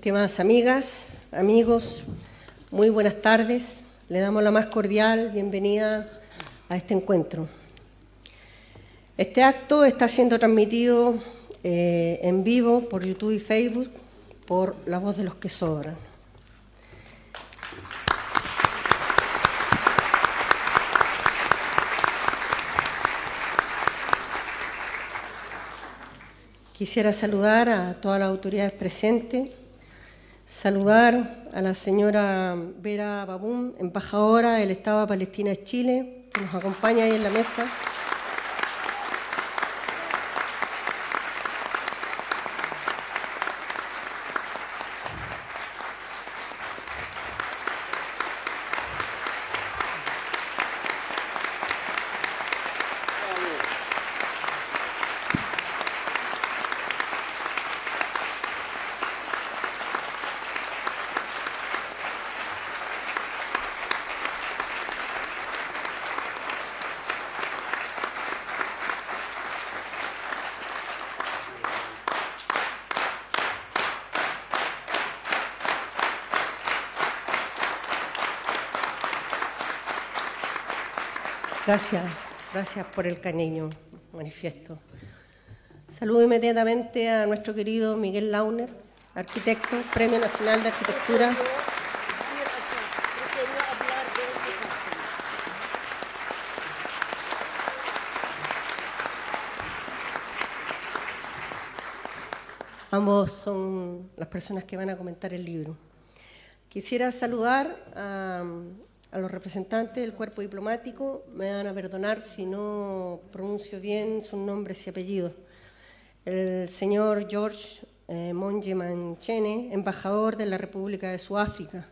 Estimadas amigas, amigos, muy buenas tardes. Le damos la más cordial bienvenida a este encuentro. Este acto está siendo transmitido en vivo por YouTube y Facebook por La Voz de los que Sobran. Quisiera saludar a todas las autoridades presentes, saludar a la señora Vera Babún, embajadora del Estado de Palestina de Chile, que nos acompaña ahí en la mesa. Gracias por el cariño, manifiesto. Saludo inmediatamente a nuestro querido Miguel Launer, arquitecto, Premio Nacional de Arquitectura. Ambos son las personas que van a comentar el libro. Quisiera saludar a los representantes del cuerpo diplomático. Me van a perdonar si no pronuncio bien sus nombres y apellidos. El señor George Monje Manchene, embajador de la República de Sudáfrica.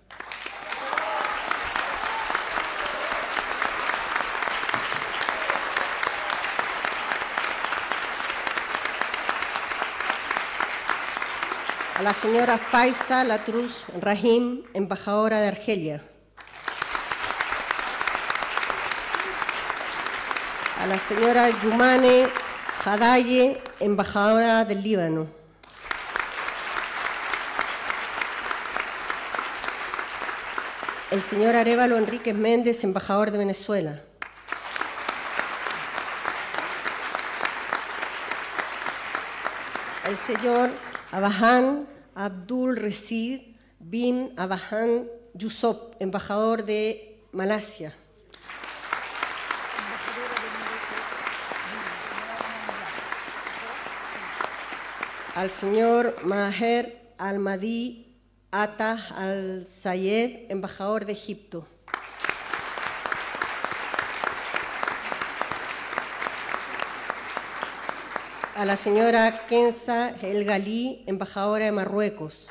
A la señora Faisa Latrus Rahim, embajadora de Argelia. A la señora Yumane Hadaye, embajadora del Líbano. El señor Arévalo Enríquez Méndez, embajador de Venezuela. El señor Abahan Abdul Rashid bin Abahan Yusuf, embajador de Malasia. Al señor Maher Al-Mahdi Atta Al-Sayed, embajador de Egipto. A la señora Kenza El Ghali, embajadora de Marruecos.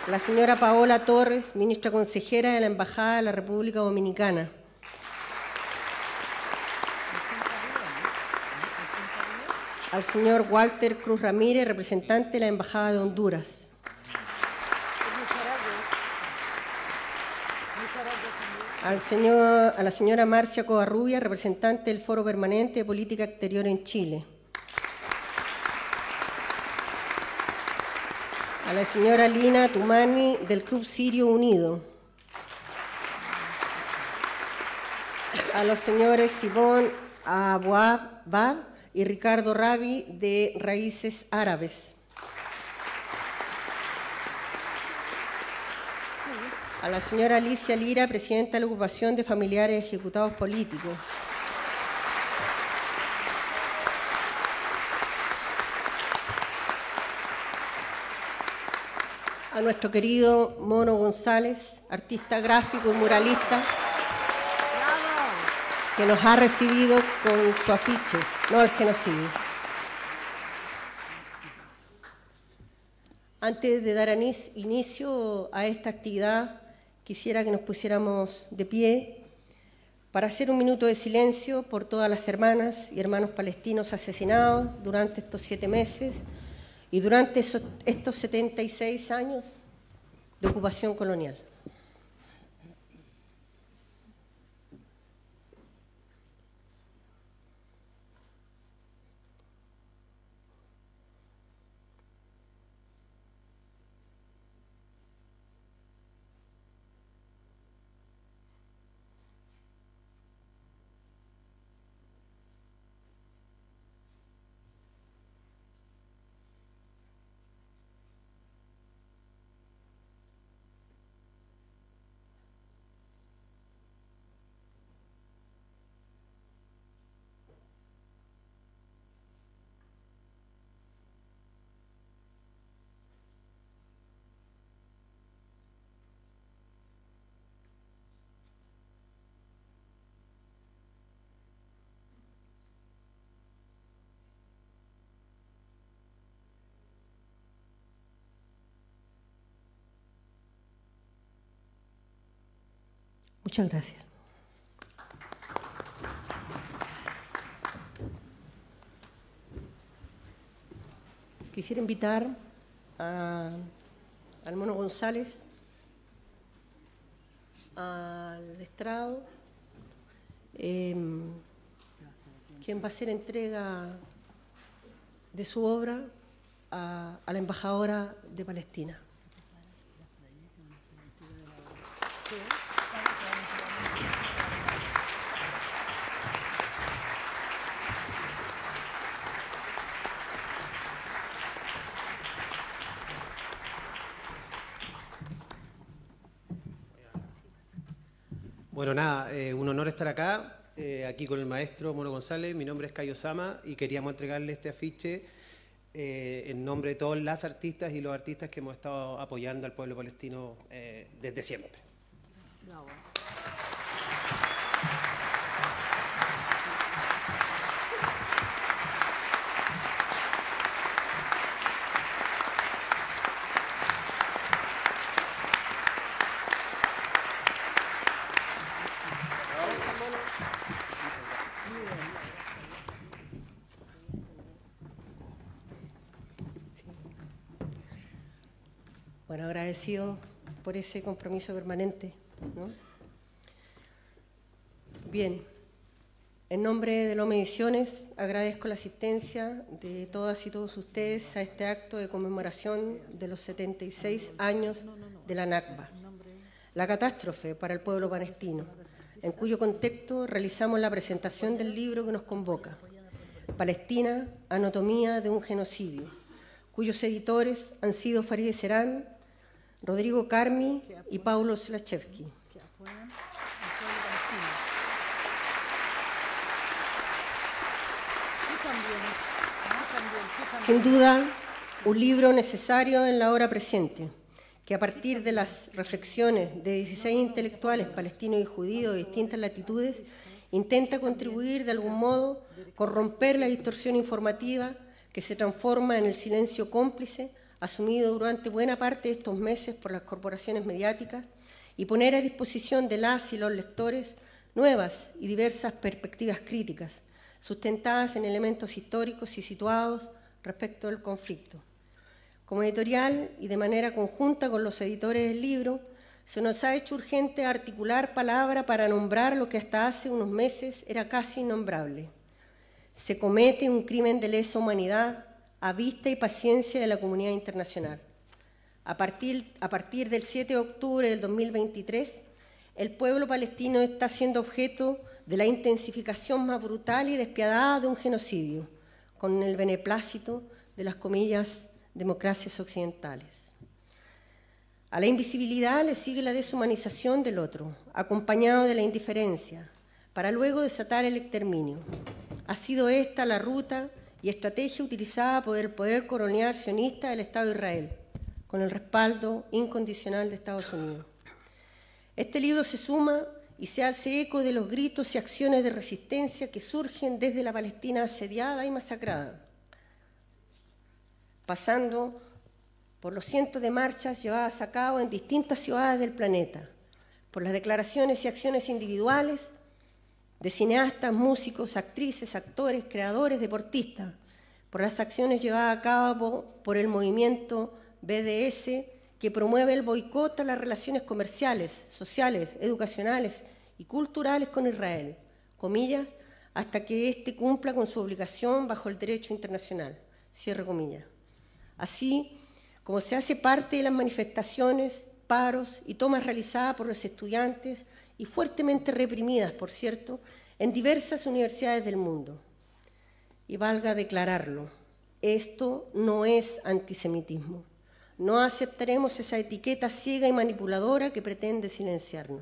La señora Paola Torres, ministra consejera de la Embajada de la República Dominicana. Al señor Walter Cruz Ramírez, representante de la Embajada de Honduras. A la señora Marcia Covarrubia, representante del Foro Permanente de Política Exterior en Chile. A la señora Lina Tumani, del Club Sirio Unido. A los señores Sibón Abouabad y Ricardo Rabi, de Raíces Árabes. A la señora Alicia Lira, presidenta de la Agrupación de Familiares Ejecutados Políticos. A nuestro querido Mono González, artista gráfico y muralista, que nos ha recibido con su afiche, no al genocidio. Antes de dar inicio a esta actividad, quisiera que nos pusiéramos de pie para hacer un minuto de silencio por todas las hermanas y hermanos palestinos asesinados durante estos 7 meses y durante estos 76 años de ocupación colonial. Muchas gracias. Quisiera invitar al Mono González al estrado, quien va a hacer entrega de su obra a la embajadora de Palestina. Bueno, nada, un honor estar acá, aquí con el maestro Mono González. Mi nombre es Cayo Sama y queríamos entregarle este afiche en nombre de todas las artistas y los artistas que hemos estado apoyando al pueblo palestino desde siempre. Bueno, agradecido por ese compromiso permanente, ¿no? Bien, en nombre de Loma Ediciones agradezco la asistencia de todas y todos ustedes a este acto de conmemoración de los 76 años de la Nakba, la catástrofe para el pueblo palestino, en cuyo contexto realizamos la presentación del libro que nos convoca, Palestina, anatomía de un genocidio, cuyos editores han sido Farideh Serán, Rodrigo Carmi y Paulo Slachevsky. Sin duda, un libro necesario en la hora presente, que a partir de las reflexiones de 16 intelectuales palestinos y judíos de distintas latitudes, intenta contribuir de algún modo con romper la distorsión informativa que se transforma en el silencio cómplice asumido durante buena parte de estos meses por las corporaciones mediáticas y poner a disposición de las y los lectores nuevas y diversas perspectivas críticas, sustentadas en elementos históricos y situados respecto del conflicto. Como editorial y de manera conjunta con los editores del libro, se nos ha hecho urgente articular palabra para nombrar lo que hasta hace unos meses era casi innombrable. Se comete un crimen de lesa humanidad a vista y paciencia de la comunidad internacional. A partir del 7 de octubre del 2023, el pueblo palestino está siendo objeto de la intensificación más brutal y despiadada de un genocidio, con el beneplácito de las comillas democracias occidentales. A la invisibilidad le sigue la deshumanización del otro, acompañado de la indiferencia, para luego desatar el exterminio. Ha sido esta la ruta y estrategia utilizada por el poder colonial sionista del Estado de Israel, con el respaldo incondicional de Estados Unidos. Este libro se suma y se hace eco de los gritos y acciones de resistencia que surgen desde la Palestina asediada y masacrada, pasando por los cientos de marchas llevadas a cabo en distintas ciudades del planeta, por las declaraciones y acciones individuales de cineastas, músicos, actrices, actores, creadores, deportistas, por las acciones llevadas a cabo por el movimiento BDS, que promueve el boicot a las relaciones comerciales, sociales, educacionales y culturales con Israel, comillas, hasta que éste cumpla con su obligación bajo el derecho internacional, cierre comillas. Así como se hace parte de las manifestaciones, paros y tomas realizadas por los estudiantes y fuertemente reprimidas, por cierto, en diversas universidades del mundo. Y valga declararlo, esto no es antisemitismo. No aceptaremos esa etiqueta ciega y manipuladora que pretende silenciarnos.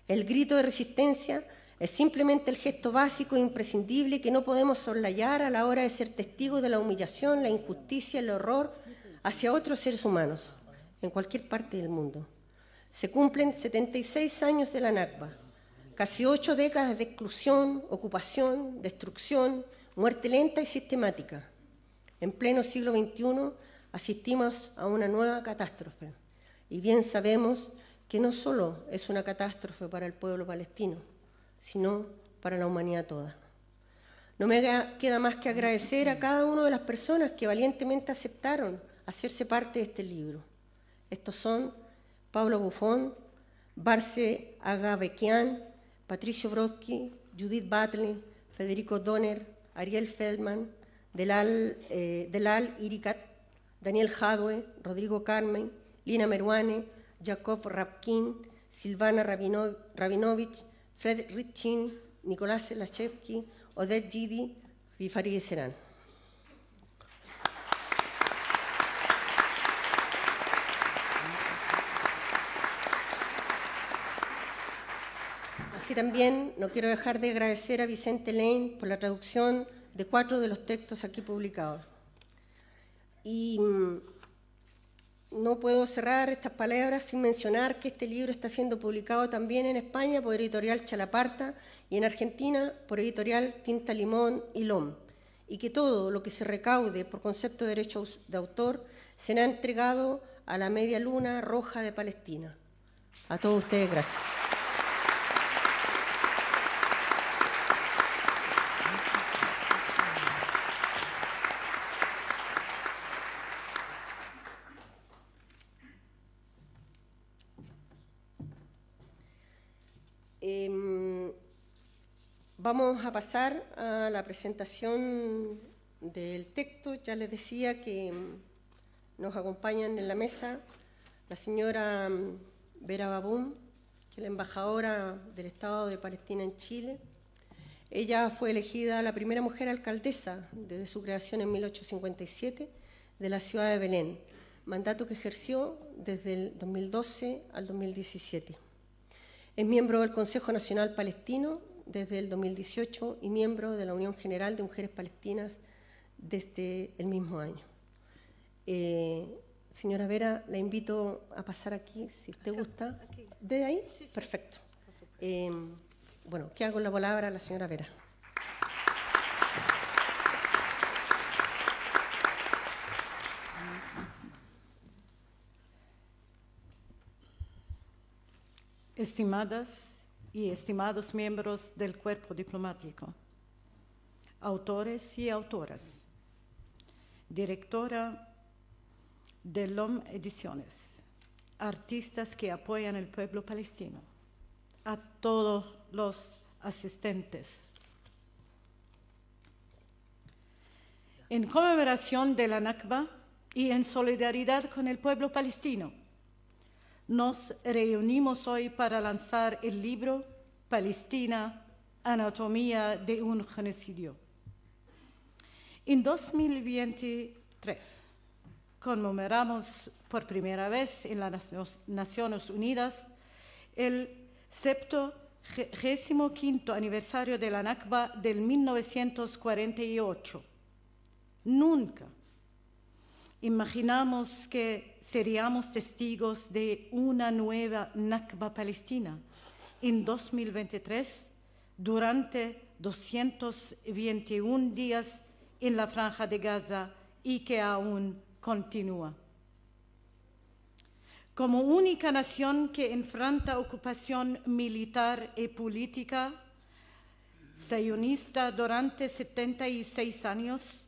El grito de resistencia es simplemente el gesto básico e imprescindible que no podemos soslayar a la hora de ser testigos de la humillación, la injusticia, el horror hacia otros seres humanos, en cualquier parte del mundo. Se cumplen 76 años de la Nakba, casi 8 décadas de exclusión, ocupación, destrucción, muerte lenta y sistemática. En pleno siglo XXI asistimos a una nueva catástrofe y bien sabemos que no solo es una catástrofe para el pueblo palestino, sino para la humanidad toda. No me queda más que agradecer a cada una de las personas que valientemente aceptaron hacerse parte de este libro. Estos son Pablo Buffon, Barce Agabekian, Patricio Brodsky, Judith Battle, Federico Donner, Ariel Feldman, Delal Irikat, Daniel Jadwe, Rodrigo Carmen, Lina Meruane, Jacob Rapkin, Silvana Rabinovich, Fred Ritchin, Nicolás Lachevsky, Odette Gidi y Farideh Serán. Así también no quiero dejar de agradecer a Vicente Lane por la traducción de 4 de los textos aquí publicados. Y no puedo cerrar estas palabras sin mencionar que este libro está siendo publicado también en España por Editorial Chalaparta y en Argentina por Editorial Tinta Limón y LOM, y que todo lo que se recaude por concepto de derechos de autor será entregado a la Media Luna Roja de Palestina. A todos ustedes, gracias. Vamos a pasar a la presentación del texto. Ya les decía que nos acompañan en la mesa la señora Vera Babún, que es la embajadora del Estado de Palestina en Chile. Ella fue elegida la primera mujer alcaldesa desde su creación en 1857 de la ciudad de Belén, mandato que ejerció desde el 2012 al 2017. Es miembro del Consejo Nacional Palestino desde el 2018 y miembro de la Unión General de Mujeres Palestinas desde el mismo año. Señora Vera, la invito a pasar aquí, si usted gusta. Aquí. ¿De ahí? Sí, sí. Perfecto. Bueno, queda con la palabra la señora Vera. Estimadas y estimados miembros del cuerpo diplomático, autores y autoras, directora de LOM Ediciones, artistas que apoyan el pueblo palestino, a todos los asistentes. En conmemoración de la Nakba y en solidaridad con el pueblo palestino, nos reunimos hoy para lanzar el libro Palestina, Anatomía de un Genocidio. En 2023 conmemoramos por primera vez en las Naciones Unidas el 75º aniversario de la Nakba del 1948. Nunca imaginamos que seríamos testigos de una nueva Nakba palestina en 2023 durante 221 días en la Franja de Gaza y que aún continúa. Como única nación que enfrenta ocupación militar y política sionista durante 76 años,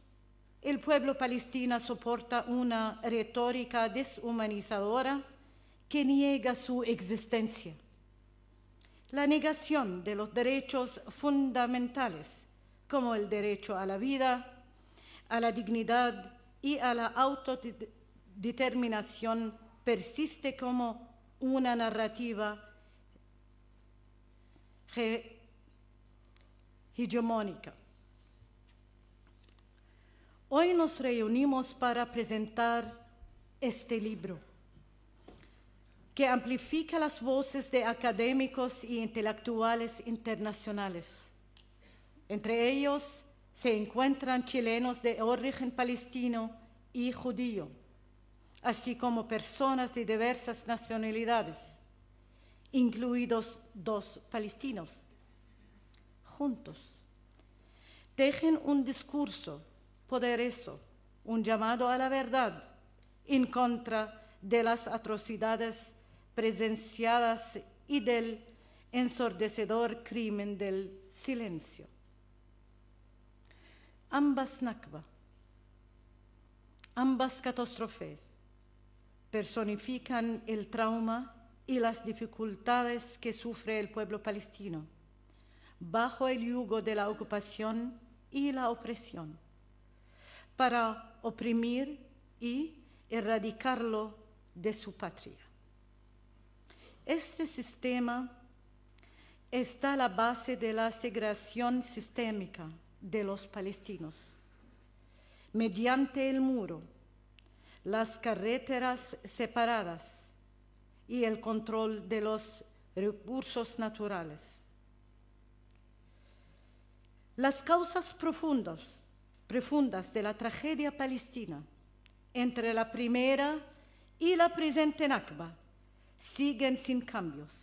el pueblo palestino soporta una retórica deshumanizadora que niega su existencia. La negación de los derechos fundamentales, como el derecho a la vida, a la dignidad y a la autodeterminación, persiste como una narrativa hegemónica. Hoy nos reunimos para presentar este libro, que amplifica las voces de académicos y intelectuales internacionales. Entre ellos se encuentran chilenos de origen palestino y judío, así como personas de diversas nacionalidades, incluidos 2 palestinos. Juntos, tejen un discurso poderoso, un llamado a la verdad en contra de las atrocidades presenciadas y del ensordecedor crimen del silencio. Ambas Nakba, ambas catástrofes personifican el trauma y las dificultades que sufre el pueblo palestino bajo el yugo de la ocupación y la opresión, para oprimir y erradicarlo de su patria. Este sistema está a la base de la segregación sistémica de los palestinos, mediante el muro, las carreteras separadas y el control de los recursos naturales. Las causas profundas de la tragedia palestina entre la primera y la presente Nakba siguen sin cambios,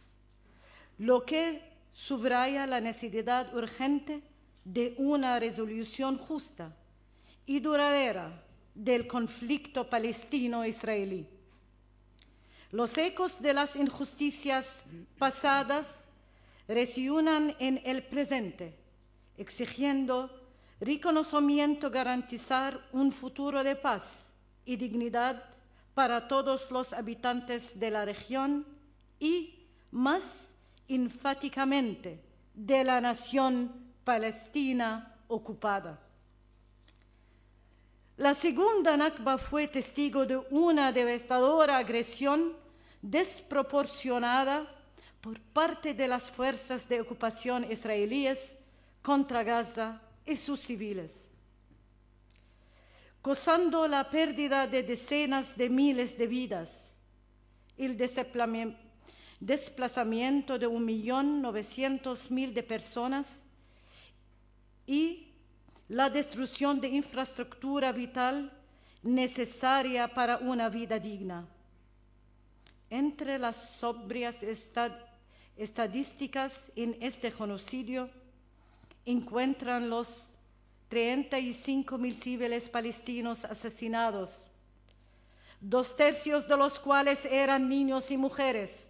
lo que subraya la necesidad urgente de una resolución justa y duradera del conflicto palestino-israelí. Los ecos de las injusticias pasadas resuenan en el presente, exigiendo reconocimiento, garantizar un futuro de paz y dignidad para todos los habitantes de la región y, más enfáticamente, de la nación palestina ocupada. La segunda Nakba fue testigo de una devastadora agresión desproporcionada por parte de las fuerzas de ocupación israelíes contra Gaza y sus civiles, causando la pérdida de decenas de miles de vidas, el desplazamiento de 1.900.000 de personas y la destrucción de infraestructura vital necesaria para una vida digna. Entre las sobrias estadísticas en este genocidio encuentran los 35.000 civiles palestinos asesinados, 2/3 de los cuales eran niños y mujeres,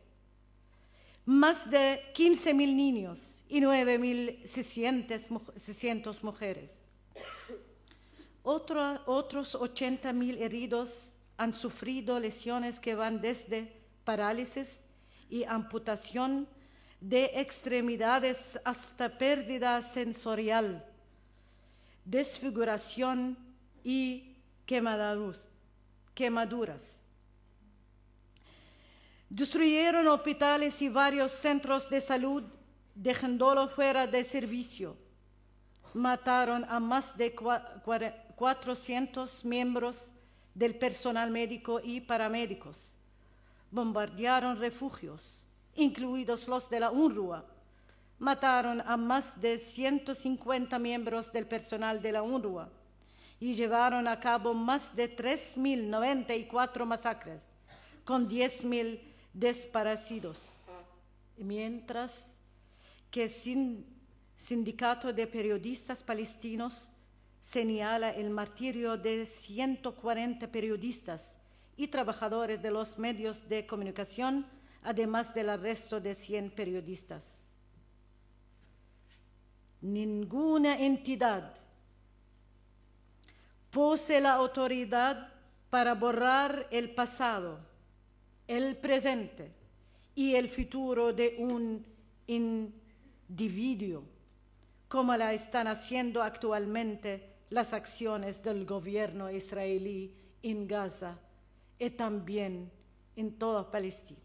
más de 15.000 niños y 9.600 mujeres. Otros 80.000 heridos han sufrido lesiones que van desde parálisis y amputación de extremidades hasta pérdida sensorial, desfiguración y quemaduras. Destruyeron hospitales y varios centros de salud, dejándolo fuera de servicio. Mataron a más de 400 miembros del personal médico y paramédicos. Bombardearon refugios, incluidos los de la UNRWA. Mataron a más de 150 miembros del personal de la UNRWA y llevaron a cabo más de 3.094 masacres, con 10.000 desaparecidos. Mientras que el Sindicato de Periodistas Palestinos señala el martirio de 140 periodistas y trabajadores de los medios de comunicación, además del arresto de 100 periodistas. Ninguna entidad posee la autoridad para borrar el pasado, el presente y el futuro de un individuo, como la están haciendo actualmente las acciones del gobierno israelí en Gaza y también en toda Palestina.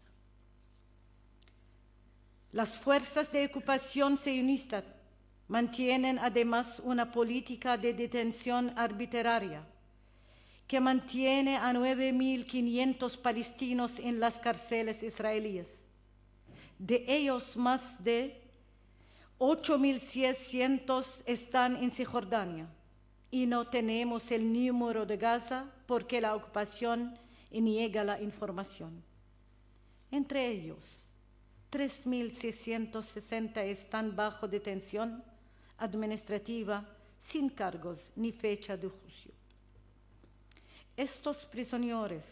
Las fuerzas de ocupación sionistas mantienen además una política de detención arbitraria que mantiene a 9.500 palestinos en las cárceles israelíes. De ellos, más de 8.600 están en Cisjordania y no tenemos el número de Gaza porque la ocupación niega la información. Entre ellos, 3.660 están bajo detención administrativa sin cargos ni fecha de juicio. Estos prisioneros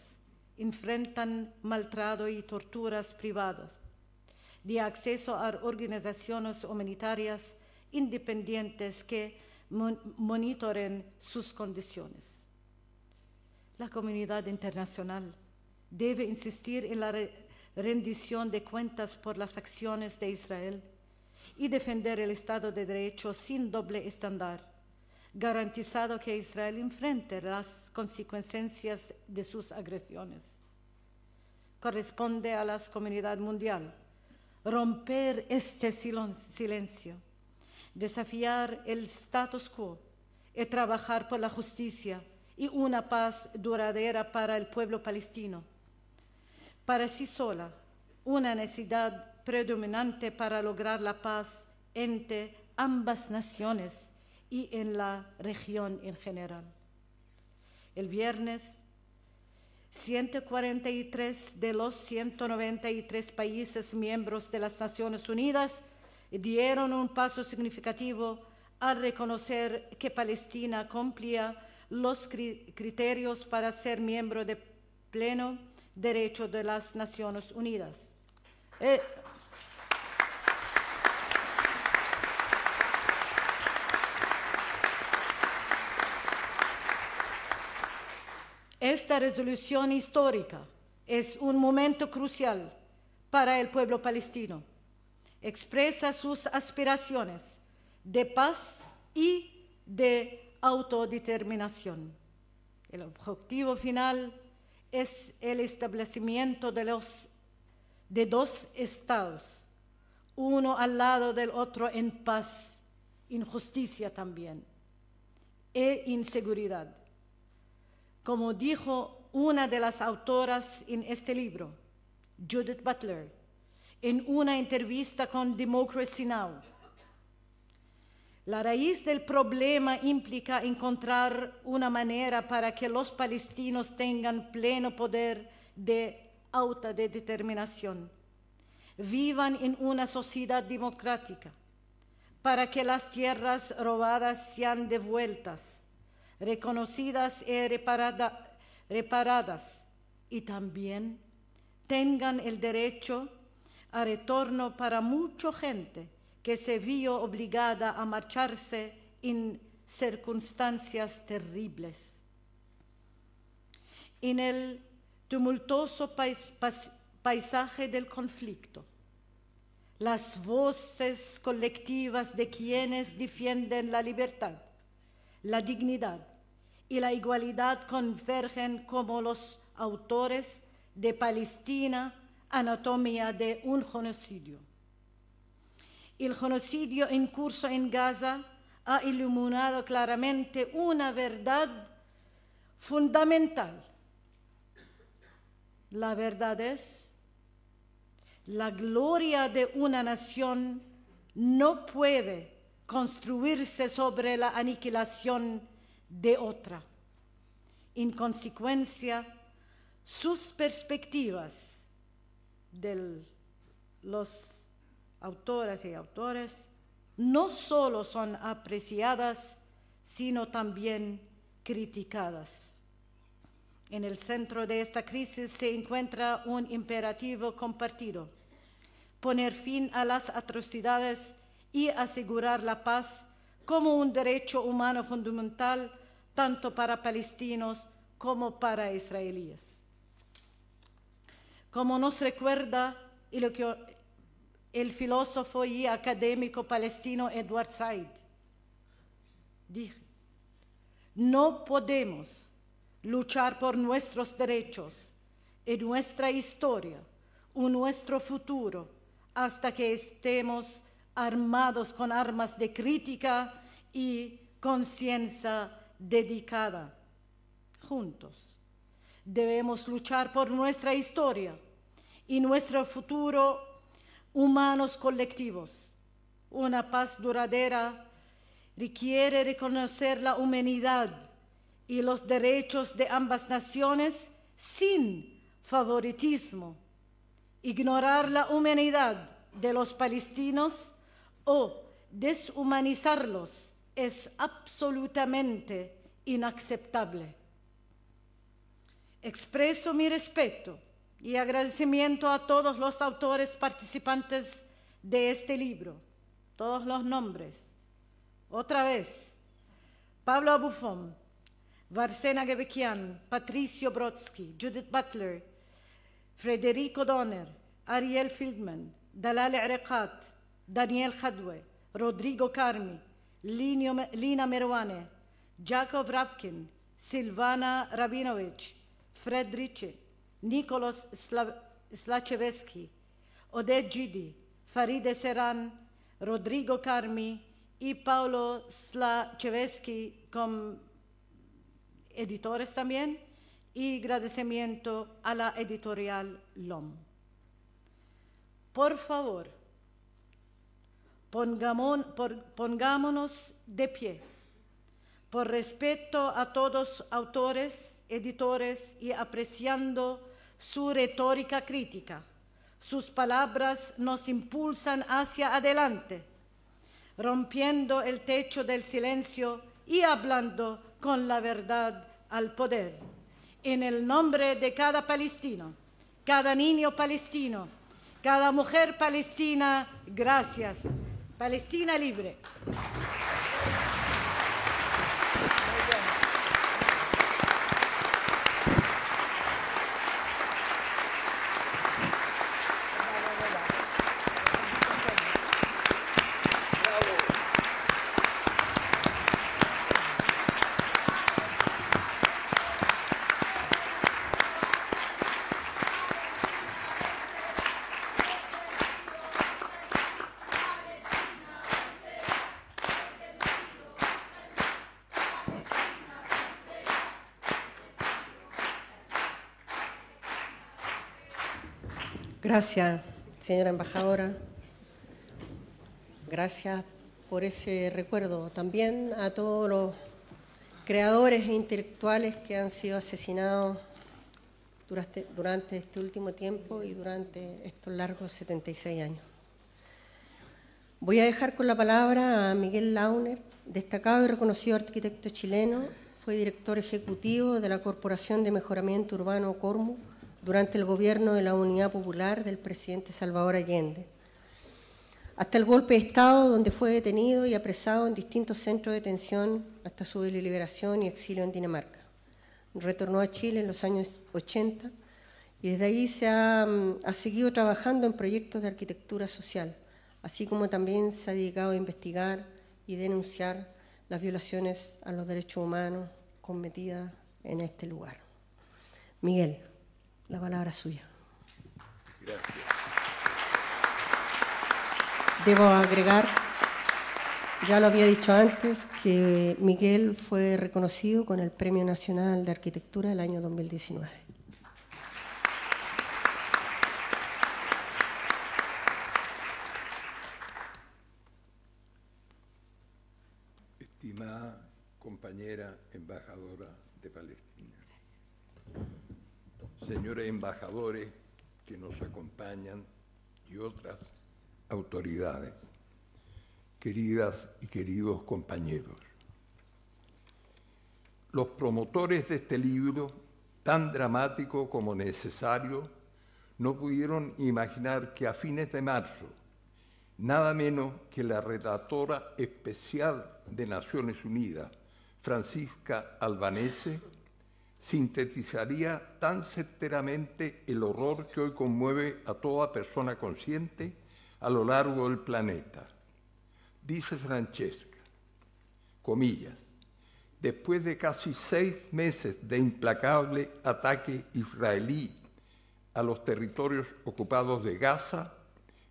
enfrentan maltrato y torturas privadas de acceso a organizaciones humanitarias independientes que monitoren sus condiciones. La comunidad internacional debe insistir en la rendición de cuentas por las acciones de Israel y defender el Estado de Derecho sin doble estándar, garantizado que Israel enfrente las consecuencias de sus agresiones. Corresponde a la comunidad mundial romper este silencio, desafiar el status quo y trabajar por la justicia y una paz duradera para el pueblo palestino. Para sí sola, una necesidad predominante para lograr la paz entre ambas naciones y en la región en general. El viernes, 143 de los 193 países miembros de las Naciones Unidas dieron un paso significativo al reconocer que Palestina cumplía los criterios para ser miembro de pleno derecho de las Naciones Unidas. Esta resolución histórica es un momento crucial para el pueblo palestino. Expresa sus aspiraciones de paz y de autodeterminación. El objetivo final es el establecimiento de dos estados, uno al lado del otro en paz, injusticia también, e inseguridad. Como dijo una de las autoras en este libro, Judith Butler, en una entrevista con Democracy Now!, la raíz del problema implica encontrar una manera para que los palestinos tengan pleno poder de autodeterminación, vivan en una sociedad democrática, para que las tierras robadas sean devueltas, reconocidas y reparadas, y también tengan el derecho a retorno para mucha gente que se vio obligada a marcharse en circunstancias terribles. En el tumultuoso paisaje del conflicto, las voces colectivas de quienes defienden la libertad, la dignidad y la igualdad convergen como los autores de Palestina, Anatomía de un genocidio. El genocidio en curso en Gaza ha iluminado claramente una verdad fundamental. La verdad es: la gloria de una nación no puede construirse sobre la aniquilación de otra. En consecuencia, sus perspectivas de los autoras y autores no solo son apreciadas, sino también criticadas. En el centro de esta crisis se encuentra un imperativo compartido: poner fin a las atrocidades y asegurar la paz como un derecho humano fundamental tanto para palestinos como para israelíes. Como nos recuerda el filósofo y académico palestino Edward Said, dije: no podemos luchar por nuestros derechos y nuestra historia o nuestro futuro hasta que estemos armados con armas de crítica y conciencia dedicada. Juntos debemos luchar por nuestra historia y nuestro futuro humanos colectivos. Una paz duradera requiere reconocer la humanidad y los derechos de ambas naciones sin favoritismo. Ignorar la humanidad de los palestinos o deshumanizarlos es absolutamente inaceptable. Expreso mi respeto y agradecimiento a todos los autores participantes de este libro, todos los nombres. Otra vez, Pablo Buffon, Varsena Gebekian, Patricio Brodsky, Judith Butler, Federico Donner, Ariel Fieldman, Dalal Erekat, Daniel Khadwe, Rodrigo Carmi, Lina Meruane, Jacob Rapkin, Silvana Rabinovich, Fred Ritchie, Nicolas Slachevsky, Oded Gidi, Faride Serran, Rodrigo Carmi y Paulo Slachevsky como editores también, y agradecimiento a la editorial LOM. Por favor, pongámonos de pie, por respeto a todos autores, editores y apreciando su retórica crítica. Sus palabras nos impulsan hacia adelante, rompiendo el techo del silencio y hablando con la verdad al poder. En el nombre de cada palestino, cada niño palestino, cada mujer palestina, gracias. Palestina libre. Gracias, señora embajadora. Gracias por ese recuerdo. También a todos los creadores e intelectuales que han sido asesinados durante este último tiempo y durante estos largos 76 años. Voy a dejar con la palabra a Miguel Launer, destacado y reconocido arquitecto chileno. Fue director ejecutivo de la Corporación de Mejoramiento Urbano Cormu durante el gobierno de la Unidad Popular del presidente Salvador Allende, hasta el golpe de Estado, donde fue detenido y apresado en distintos centros de detención hasta su liberación y exilio en Dinamarca. Retornó a Chile en los años 80 y desde ahí se ha seguido trabajando en proyectos de arquitectura social, así como también se ha dedicado a investigar y denunciar las violaciones a los derechos humanos cometidas en este lugar. Miguel, la palabra es suya. Gracias. Debo agregar, ya lo había dicho antes, que Miguel fue reconocido con el Premio Nacional de Arquitectura del año 2019. Estimada compañera embajadora de Palestina, señores embajadores que nos acompañan y otras autoridades, queridas y queridos compañeros. Los promotores de este libro, tan dramático como necesario, no pudieron imaginar que a fines de marzo, nada menos que la relatora especial de Naciones Unidas, Francisca Albanese, sintetizaría tan certeramente el horror que hoy conmueve a toda persona consciente a lo largo del planeta. Dice Francesca, comillas, después de casi 6 meses de implacable ataque israelí a los territorios ocupados de Gaza,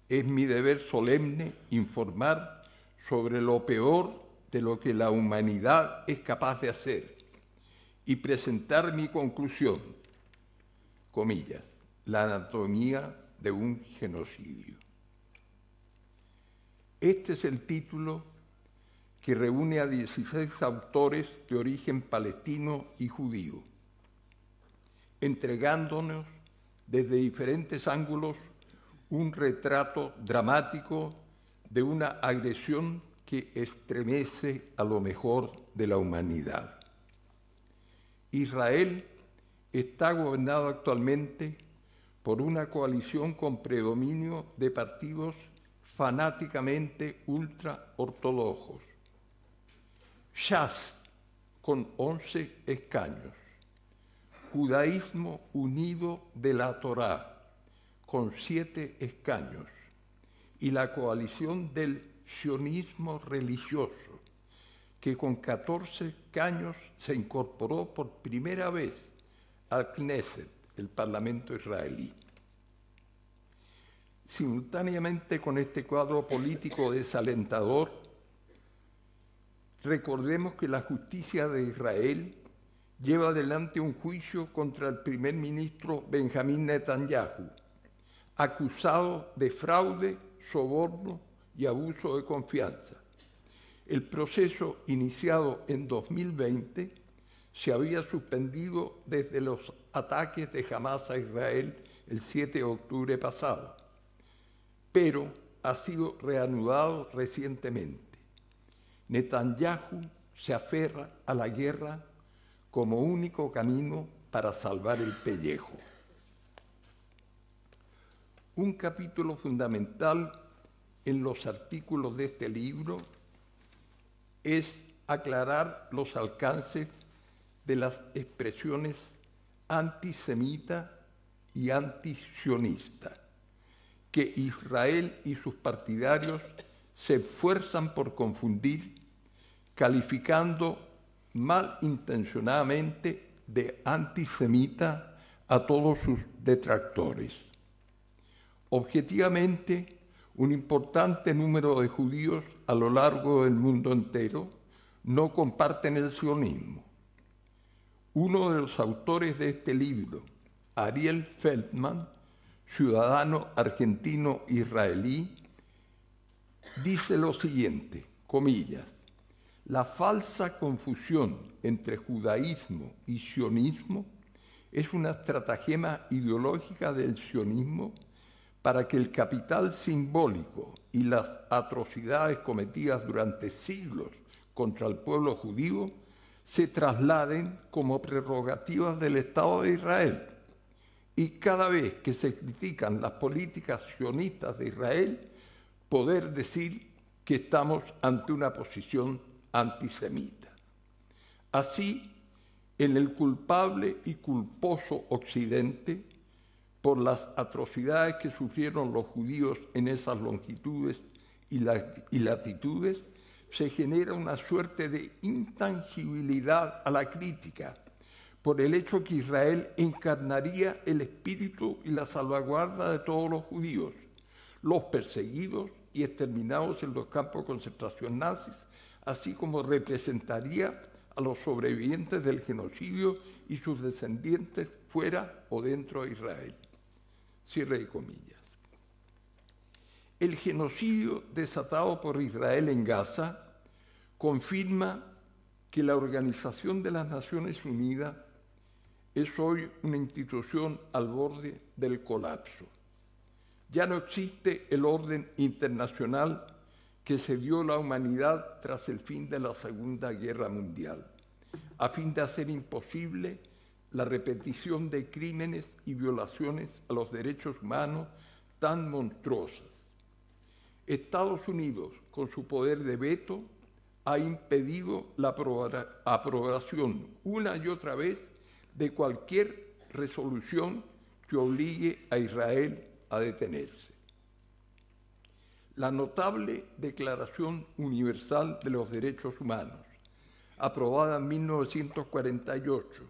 es mi deber solemne informar sobre lo peor de lo que la humanidad es capaz de hacer y presentar mi conclusión, comillas, la anatomía de un genocidio. Este es el título que reúne a 16 autores de origen palestino y judío, entregándonos desde diferentes ángulos un retrato dramático de una agresión que estremece a lo mejor de la humanidad. Israel está gobernado actualmente por una coalición con predominio de partidos fanáticamente ultraortodoxos. Shas, con 11 escaños. Judaísmo Unido de la Torá, con 7 escaños. Y la coalición del sionismo religioso, que con 14 escaños se incorporó por primera vez al Knesset, el Parlamento israelí. Simultáneamente con este cuadro político desalentador, recordemos que la justicia de Israel lleva adelante un juicio contra el primer ministro Benjamín Netanyahu, acusado de fraude, soborno y abuso de confianza. El proceso, iniciado en 2020, se había suspendido desde los ataques de Hamás a Israel el 7 de octubre pasado, pero ha sido reanudado recientemente. Netanyahu se aferra a la guerra como único camino para salvar el pellejo. Un capítulo fundamental en los artículos de este libro es aclarar los alcances de las expresiones antisemita y antisionista, que Israel y sus partidarios se esfuerzan por confundir, calificando malintencionadamente de antisemita a todos sus detractores. Objetivamente, un importante número de judíos a lo largo del mundo entero no comparten el sionismo. Uno de los autores de este libro, Ariel Feldman, ciudadano argentino-israelí, dice lo siguiente, comillas: la falsa confusión entre judaísmo y sionismo es una estratagema ideológica del sionismo para que el capital simbólico y las atrocidades cometidas durante siglos contra el pueblo judío se trasladen como prerrogativas del Estado de Israel. Y cada vez que se critican las políticas sionistas de Israel, poder decir que estamos ante una posición antisemita. Así, en el culpable y culposo Occidente, por las atrocidades que sufrieron los judíos en esas longitudes y latitudes, se genera una suerte de intangibilidad a la crítica, por el hecho que Israel encarnaría el espíritu y la salvaguarda de todos los judíos, los perseguidos y exterminados en los campos de concentración nazis, así como representaría a los sobrevivientes del genocidio y sus descendientes fuera o dentro de Israel. Cierre de comillas. El genocidio desatado por Israel en Gaza confirma que la Organización de las Naciones Unidas es hoy una institución al borde del colapso. Ya no existe el orden internacional que se dio a la humanidad tras el fin de la Segunda Guerra Mundial, a fin de hacer imposible la repetición de crímenes y violaciones a los derechos humanos tan monstruosas. Estados Unidos, con su poder de veto, ha impedido la aprobación una y otra vez de cualquier resolución que obligue a Israel a detenerse. La notable Declaración Universal de los Derechos Humanos, aprobada en 1948,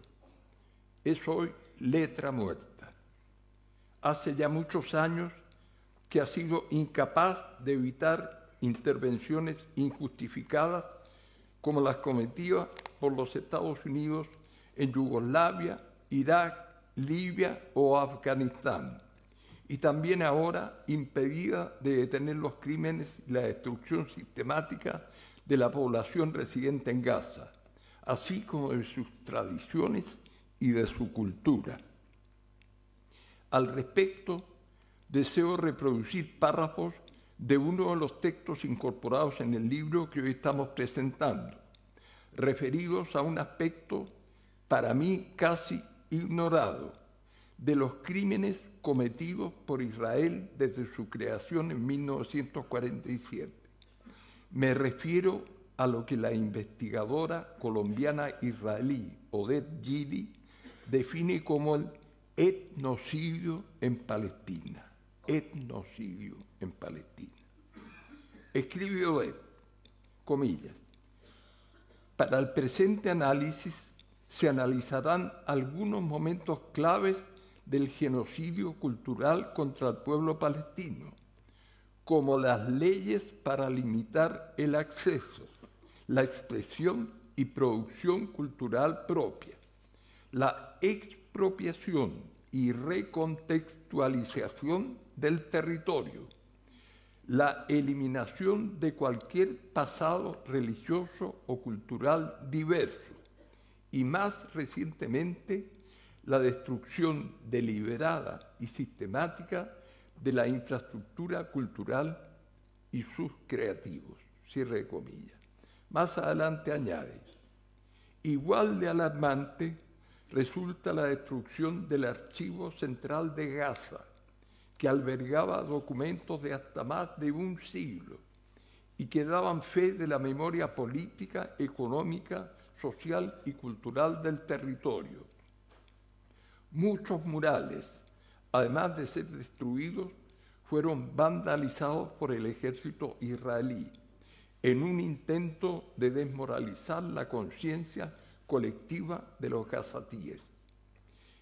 es hoy letra muerta. Hace ya muchos años que ha sido incapaz de evitar intervenciones injustificadas como las cometidas por los Estados Unidos en Yugoslavia, Irak, Libia o Afganistán, y también ahora impedida de detener los crímenes y la destrucción sistemática de la población residente en Gaza, así como de sus tradiciones y de su cultura. Al respecto, deseo reproducir párrafos de uno de los textos incorporados en el libro que hoy estamos presentando, referidos a un aspecto para mí casi ignorado de los crímenes cometidos por Israel desde su creación en 1947. Me refiero a lo que la investigadora colombiana israelí Odette Gidi define como el etnocidio en Palestina. Etnocidio en Palestina. Escribe Odette, comillas, para el presente análisis se analizarán algunos momentos claves del genocidio cultural contra el pueblo palestino, como las leyes para limitar el acceso, la expresión y producción cultural propia, la expropiación y recontextualización del territorio, la eliminación de cualquier pasado religioso o cultural diverso y, más recientemente, la destrucción deliberada y sistemática de la infraestructura cultural y sus creativos. Cierre de comillas. Más adelante añade, igual de alarmante resulta la destrucción del Archivo Central de Gaza, que albergaba documentos de hasta más de un siglo y que daban fe de la memoria política, económica, social y cultural del territorio. Muchos murales, además de ser destruidos, fueron vandalizados por el ejército israelí en un intento de desmoralizar la conciencia colectiva de los gazatíes.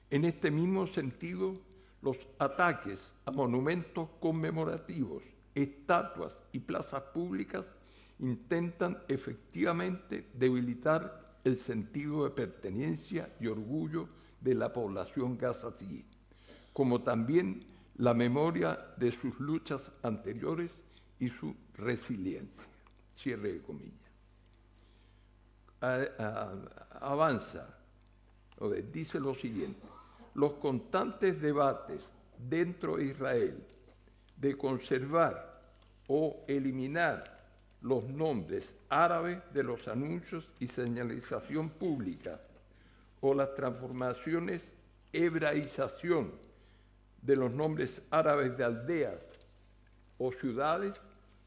En este mismo sentido, los ataques a monumentos conmemorativos, estatuas y plazas públicas intentan efectivamente debilitar el sentido de pertenencia y orgullo de la población gazatí, como también la memoria de sus luchas anteriores y su resiliencia. Cierre de comillas. Avanza, dice lo siguiente: los constantes debates dentro de Israel de conservar o eliminar los nombres árabes de los anuncios y señalización pública o las transformaciones, hebraización de los nombres árabes de aldeas o ciudades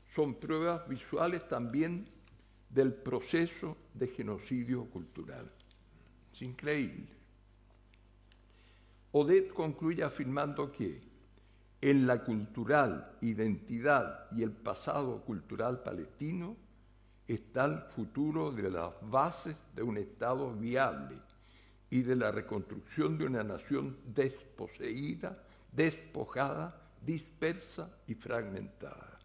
son pruebas visuales también del proceso de genocidio cultural. Es increíble. Odette concluye afirmando que en la cultural identidad y el pasado cultural palestino está el futuro de las bases de un Estado viable y de la reconstrucción de una nación desposeída, despojada, dispersa y fragmentada.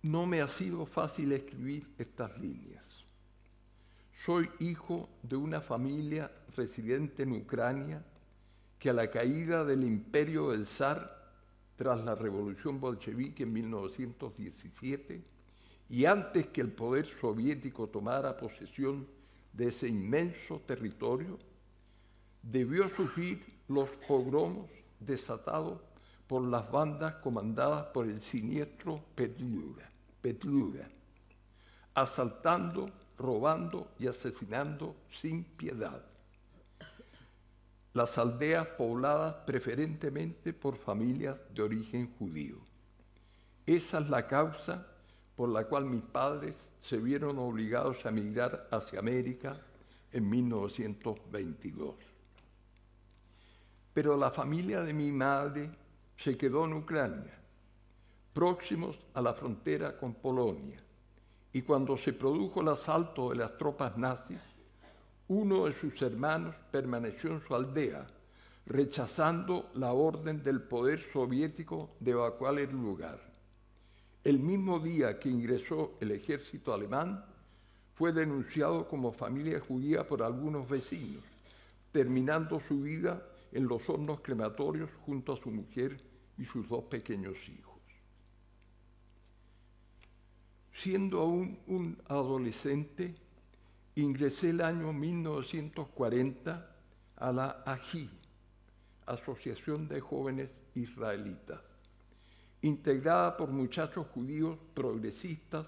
No me ha sido fácil escribir estas líneas. Soy hijo de una familia residente en Ucrania que a la caída del imperio del zar, tras la revolución bolchevique en 1917, y antes que el poder soviético tomara posesión de ese inmenso territorio, debió sufrir los pogromos desatados por las bandas comandadas por el siniestro Petliura, asaltando, robando y asesinando sin piedad las aldeas pobladas preferentemente por familias de origen judío. Esa es la causa por la cual mis padres se vieron obligados a emigrar hacia América en 1922. Pero la familia de mi madre se quedó en Ucrania, próximos a la frontera con Polonia, y cuando se produjo el asalto de las tropas nazis, uno de sus hermanos permaneció en su aldea, rechazando la orden del poder soviético de evacuar el lugar. El mismo día que ingresó el ejército alemán, fue denunciado como familia judía por algunos vecinos, terminando su vida en los hornos crematorios junto a su mujer y sus dos pequeños hijos. Siendo aún un adolescente, ingresé el año 1940 a la AJI, Asociación de Jóvenes Israelitas, integrada por muchachos judíos progresistas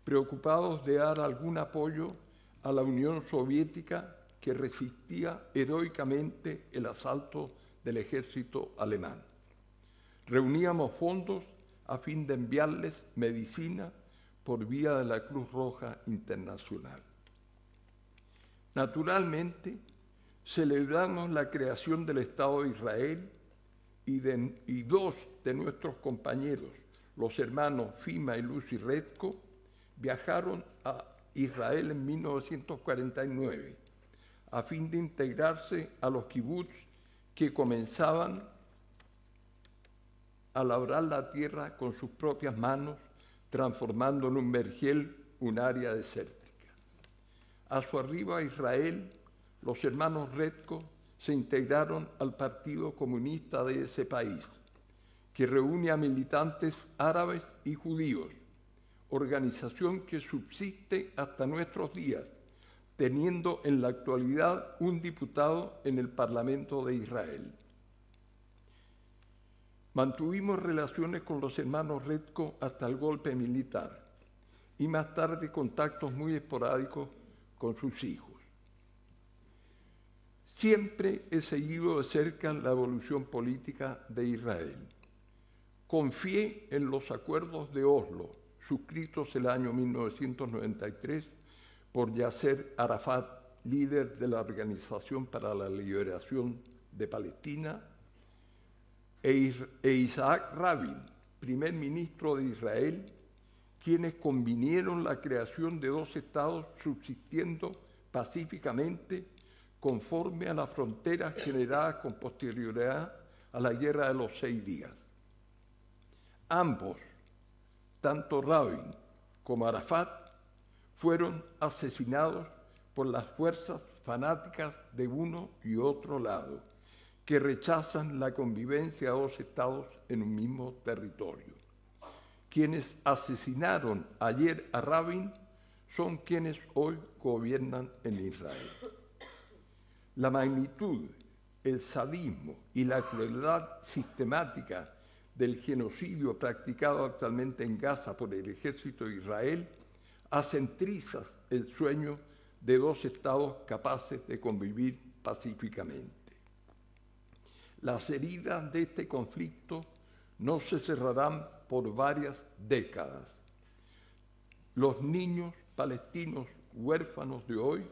preocupados de dar algún apoyo a la Unión Soviética, que resistía heroicamente el asalto del ejército alemán. Reuníamos fondos a fin de enviarles medicina por vía de la Cruz Roja Internacional. Naturalmente, celebramos la creación del Estado de Israel y dos de nuestros compañeros, los hermanos Fima y Lucy Redko, viajaron a Israel en 1949 a fin de integrarse a los kibutz que comenzaban a labrar la tierra con sus propias manos, transformando en un vergel un área desértica. A su arribo a Israel, los hermanos Redko se integraron al Partido Comunista de ese país, que reúne a militantes árabes y judíos, organización que subsiste hasta nuestros días, teniendo en la actualidad un diputado en el Parlamento de Israel. Mantuvimos relaciones con los hermanos Redko hasta el golpe militar y más tarde contactos muy esporádicos con sus hijos. Siempre he seguido de cerca la evolución política de Israel. Confié en los acuerdos de Oslo, suscritos el año 1993 por Yasser Arafat, líder de la Organización para la Liberación de Palestina, e Isaac Rabin, primer ministro de Israel, quienes convinieron la creación de dos estados subsistiendo pacíficamente conforme a las fronteras generadas con posterioridad a la Guerra de los 6 días. Ambos, tanto Rabin como Arafat, fueron asesinados por las fuerzas fanáticas de uno y otro lado, que rechazan la convivencia de dos estados en un mismo territorio. Quienes asesinaron ayer a Rabin son quienes hoy gobiernan en Israel. La magnitud, el sadismo y la crueldad sistemática del genocidio practicado actualmente en Gaza por el ejército de Israel hacen trizas el sueño de dos estados capaces de convivir pacíficamente. Las heridas de este conflicto no se cerrarán por varias décadas. Los niños palestinos huérfanos de hoy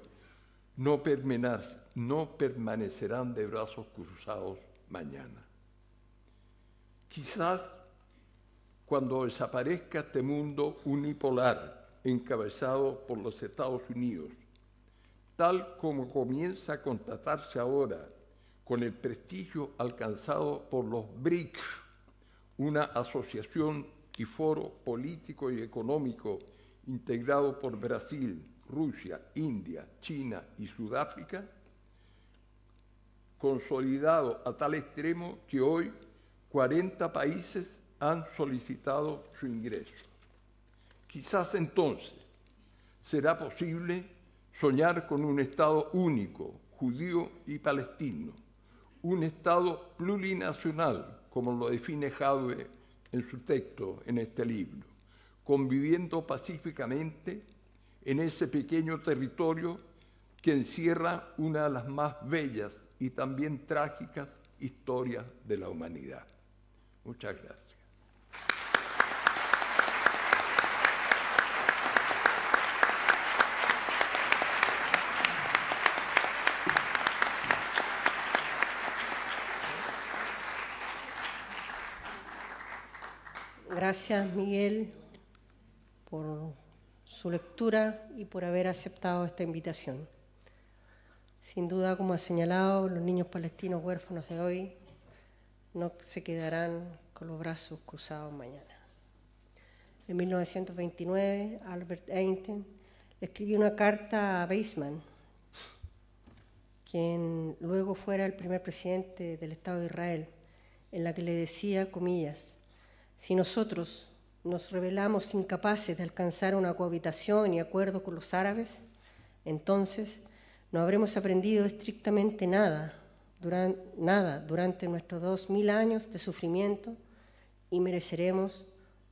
no permanecerán de brazos cruzados mañana. Quizás cuando desaparezca este mundo unipolar encabezado por los Estados Unidos, tal como comienza a constatarse ahora con el prestigio alcanzado por los BRICS, una asociación y foro político y económico integrado por Brasil, Rusia, India, China y Sudáfrica, consolidado a tal extremo que hoy 40 países han solicitado su ingreso. Quizás entonces será posible soñar con un Estado único, judío y palestino, un Estado plurinacional, como lo define Jadwe en su texto en este libro, conviviendo pacíficamente en ese pequeño territorio que encierra una de las más bellas y también trágicas historias de la humanidad. Muchas gracias. Gracias, Miguel, por su lectura y por haber aceptado esta invitación. Sin duda, como ha señalado, los niños palestinos huérfanos de hoy no se quedarán con los brazos cruzados mañana. En 1929, Albert Einstein le escribió una carta a Weizmann, quien luego fuera el primer presidente del Estado de Israel, en la que le decía, comillas, si nosotros nos revelamos incapaces de alcanzar una cohabitación y acuerdo con los árabes, entonces no habremos aprendido estrictamente nada durante nuestros 2000 años de sufrimiento y mereceremos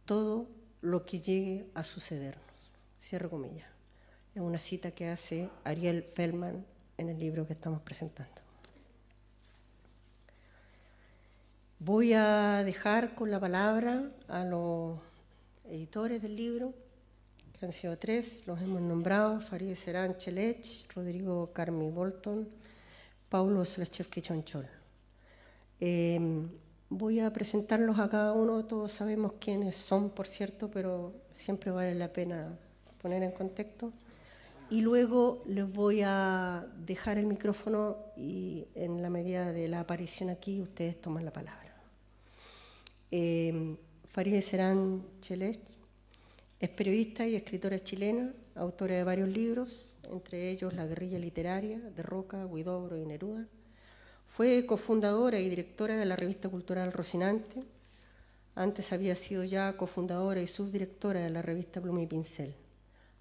todo lo que llegue a sucedernos. Cierro comillas. Es una cita que hace Ariel Feldman en el libro que estamos presentando. Voy a dejar con la palabra a los editores del libro, que han sido 3, los hemos nombrado: Farideh Serán Chelech, Rodrigo Carmi Bolton, Paulo Slachevsky Chonchol. Voy a presentarlos a cada uno, todos sabemos quiénes son, por cierto, pero siempre vale la pena poner en contexto. Y luego les voy a dejar el micrófono y en la medida de la aparición aquí ustedes toman la palabra. Farideh Serán Chelech es periodista y escritora chilena, autora de varios libros, entre ellos La guerrilla literaria, de Roca, Huidobro y Neruda. Fue cofundadora y directora de la revista cultural Rocinante. Antes había sido ya cofundadora y subdirectora de la revista Pluma y Pincel.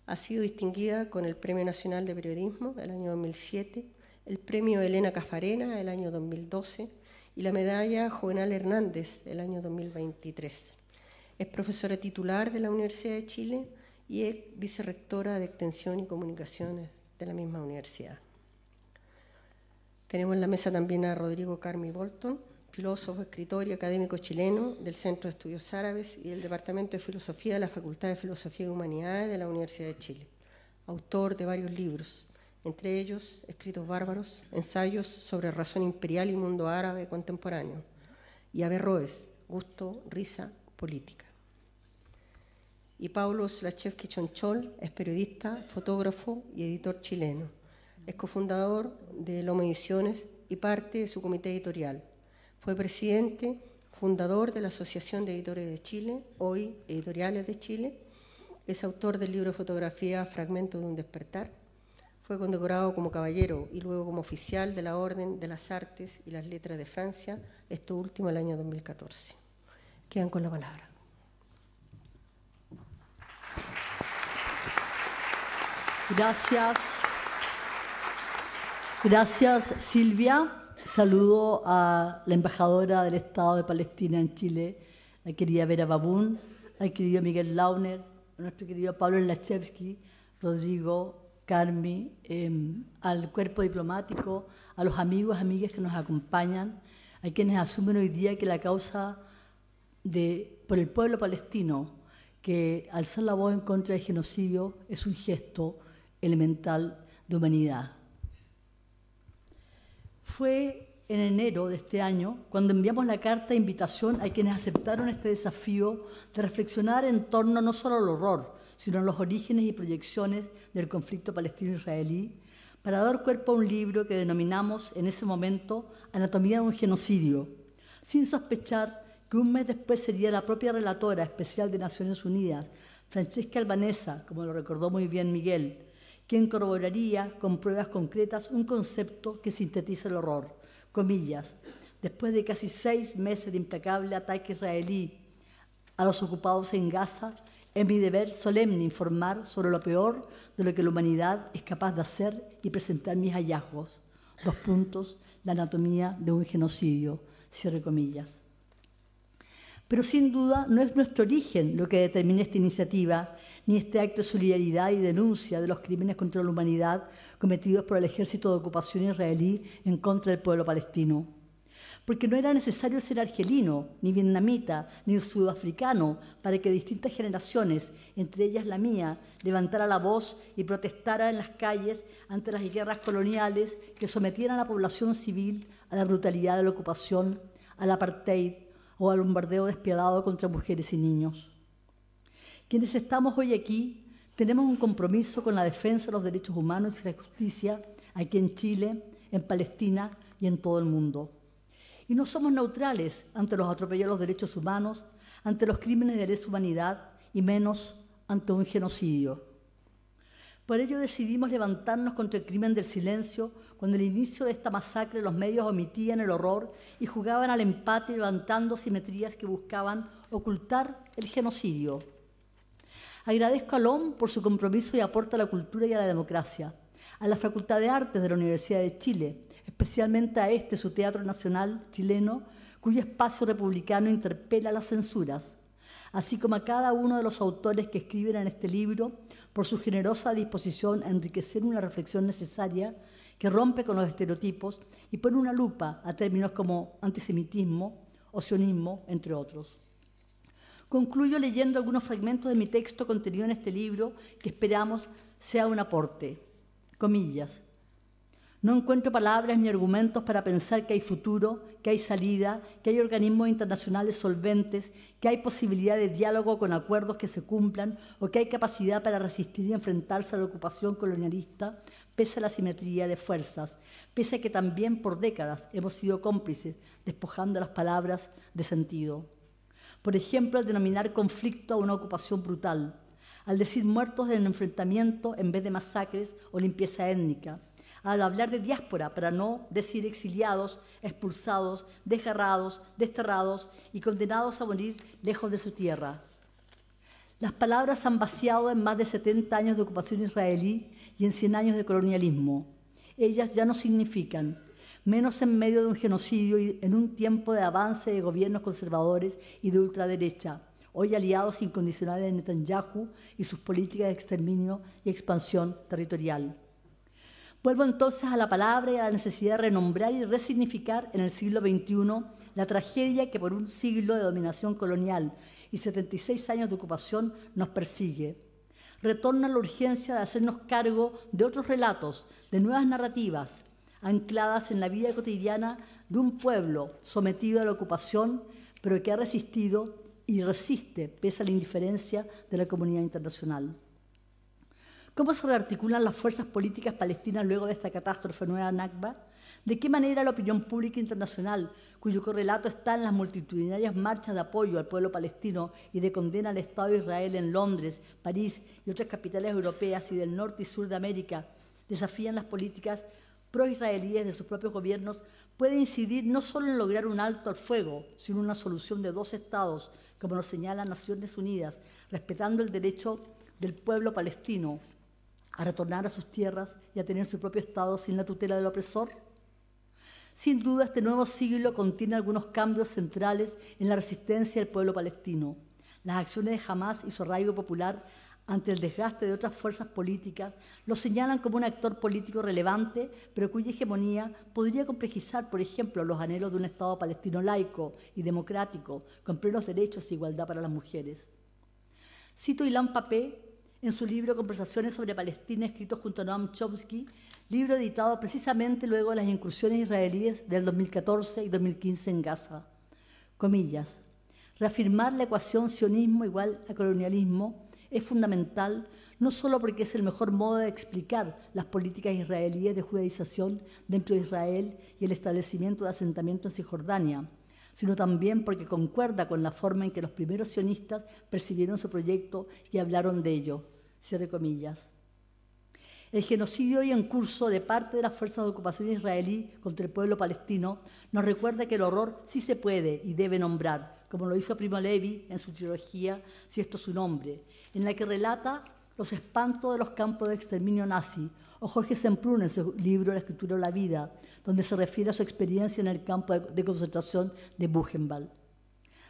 Ha sido distinguida con el Premio Nacional de Periodismo del año 2007, el Premio Elena Cafarena del año 2012 y la Medalla Juvenal Hernández del año 2023. Es profesora titular de la Universidad de Chile y es vicerrectora de Extensión y Comunicaciones de la misma universidad. Tenemos en la mesa también a Rodrigo Carmi Bolton, filósofo, escritor y académico chileno del Centro de Estudios Árabes y del Departamento de Filosofía de la Facultad de Filosofía y Humanidades de la Universidad de Chile, autor de varios libros, entre ellos Escritos Bárbaros, ensayos sobre razón imperial y mundo árabe contemporáneo, y Averroes, Gusto, Risa, Política. Y Paulo Slachevsky Chonchol es periodista, fotógrafo y editor chileno. Es cofundador de Lomo Ediciones y parte de su comité editorial. Fue presidente, fundador de la Asociación de Editores de Chile, hoy Editoriales de Chile. Es autor del libro de fotografía Fragmento de un despertar. Fue condecorado como caballero y luego como oficial de la Orden de las Artes y las Letras de Francia, esto último el año 2014. Quedan con la palabra. Gracias. Gracias, Silvia. Saludo a la embajadora del Estado de Palestina en Chile, la querida Vera Babún, al querido Miguel Launer, a nuestro querido Pablo Slachevsky, Rodrigo Carmi, al cuerpo diplomático, a los amigos y amigas que nos acompañan, a quienes asumen hoy día que la causa por el pueblo palestino, que alzar la voz en contra del genocidio es un gesto elemental de humanidad. Fue en enero de este año cuando enviamos la carta de invitación a quienes aceptaron este desafío de reflexionar en torno no solo al horror, sino a los orígenes y proyecciones del conflicto palestino-israelí, para dar cuerpo a un libro que denominamos en ese momento Anatomía de un genocidio, sin sospechar que un mes después sería la propia relatora especial de Naciones Unidas, Francesca Albanesa, como lo recordó muy bien Miguel, quien corroboraría con pruebas concretas un concepto que sintetiza el horror, comillas, después de casi 6 meses de implacable ataque israelí a los ocupados en Gaza, es mi deber solemne informar sobre lo peor de lo que la humanidad es capaz de hacer y presentar mis hallazgos. 2 puntos, la anatomía de un genocidio, cierre comillas. Pero sin duda no es nuestro origen lo que determina esta iniciativa, ni este acto de solidaridad y denuncia de los crímenes contra la humanidad cometidos por el ejército de ocupación israelí en contra del pueblo palestino. Porque no era necesario ser argelino, ni vietnamita, ni sudafricano para que distintas generaciones, entre ellas la mía, levantara la voz y protestara en las calles ante las guerras coloniales que sometieran a la población civil a la brutalidad de la ocupación, al apartheid o al bombardeo despiadado contra mujeres y niños. Quienes estamos hoy aquí tenemos un compromiso con la defensa de los derechos humanos y la justicia aquí en Chile, en Palestina y en todo el mundo. Y no somos neutrales ante los atropellos a los derechos humanos, ante los crímenes de lesa humanidad y menos ante un genocidio. Por ello decidimos levantarnos contra el crimen del silencio cuando al inicio de esta masacre los medios omitían el horror y jugaban al empate levantando simetrías que buscaban ocultar el genocidio. Agradezco a LOM por su compromiso y aporte a la cultura y a la democracia, a la Facultad de Artes de la Universidad de Chile, especialmente a su Teatro Nacional chileno, cuyo espacio republicano interpela las censuras, así como a cada uno de los autores que escriben en este libro por su generosa disposición a enriquecer una reflexión necesaria que rompe con los estereotipos y pone una lupa a términos como antisemitismo o sionismo, entre otros. Concluyo leyendo algunos fragmentos de mi texto contenido en este libro que esperamos sea un aporte. Comillas. No encuentro palabras ni argumentos para pensar que hay futuro, que hay salida, que hay organismos internacionales solventes, que hay posibilidad de diálogo con acuerdos que se cumplan o que hay capacidad para resistir y enfrentarse a la ocupación colonialista, pese a la simetría de fuerzas, pese a que también por décadas hemos sido cómplices, despojando las palabras de sentido. Por ejemplo, al denominar conflicto a una ocupación brutal, al decir muertos en el enfrentamiento en vez de masacres o limpieza étnica, al hablar de diáspora para no decir exiliados, expulsados, desgarrados, desterrados y condenados a morir lejos de su tierra. Las palabras han vaciado en más de 70 años de ocupación israelí y en 100 años de colonialismo. Ellas ya no significan, menos en medio de un genocidio y en un tiempo de avance de gobiernos conservadores y de ultraderecha, hoy aliados incondicionales de Netanyahu y sus políticas de exterminio y expansión territorial. Vuelvo entonces a la palabra y a la necesidad de renombrar y resignificar en el siglo XXI la tragedia que por un siglo de dominación colonial y 76 años de ocupación nos persigue. Retorna la urgencia de hacernos cargo de otros relatos, de nuevas narrativas, ancladas en la vida cotidiana de un pueblo sometido a la ocupación, pero que ha resistido y resiste pese a la indiferencia de la comunidad internacional. ¿Cómo se rearticulan las fuerzas políticas palestinas luego de esta catástrofe nueva Nakba? ¿De qué manera la opinión pública internacional, cuyo correlato está en las multitudinarias marchas de apoyo al pueblo palestino y de condena al Estado de Israel en Londres, París y otras capitales europeas y del norte y sur de América, desafían las políticas pro-israelíes de sus propios gobiernos, puede incidir no solo en lograr un alto al fuego, sino una solución de 2 estados, como nos señalan Naciones Unidas, respetando el derecho del pueblo palestino a retornar a sus tierras y a tener su propio Estado sin la tutela del opresor? Sin duda, este nuevo siglo contiene algunos cambios centrales en la resistencia del pueblo palestino. Las acciones de Hamás y su arraigo popular ante el desgaste de otras fuerzas políticas lo señalan como un actor político relevante, pero cuya hegemonía podría complejizar, por ejemplo, los anhelos de un Estado palestino laico y democrático, con plenos derechos e igualdad para las mujeres. Cito Ilan Pappé en su libro Conversaciones sobre Palestina, escrito junto a Noam Chomsky, libro editado precisamente luego de las incursiones israelíes del 2014 y 2015 en Gaza. Comillas, reafirmar la ecuación sionismo igual a colonialismo es fundamental no solo porque es el mejor modo de explicar las políticas israelíes de judaización dentro de Israel y el establecimiento de asentamientos en Cisjordania, sino también porque concuerda con la forma en que los primeros sionistas percibieron su proyecto y hablaron de ello. Cierre comillas. El genocidio hoy en curso de parte de las fuerzas de ocupación israelí contra el pueblo palestino nos recuerda que el horror sí se puede y debe nombrar, como lo hizo Primo Levi en su trilogía Si esto es su nombre, en la que relata los espantos de los campos de exterminio nazi, o Jorge Semprún en su libro La escritura de la vida, donde se refiere a su experiencia en el campo de concentración de Buchenwald.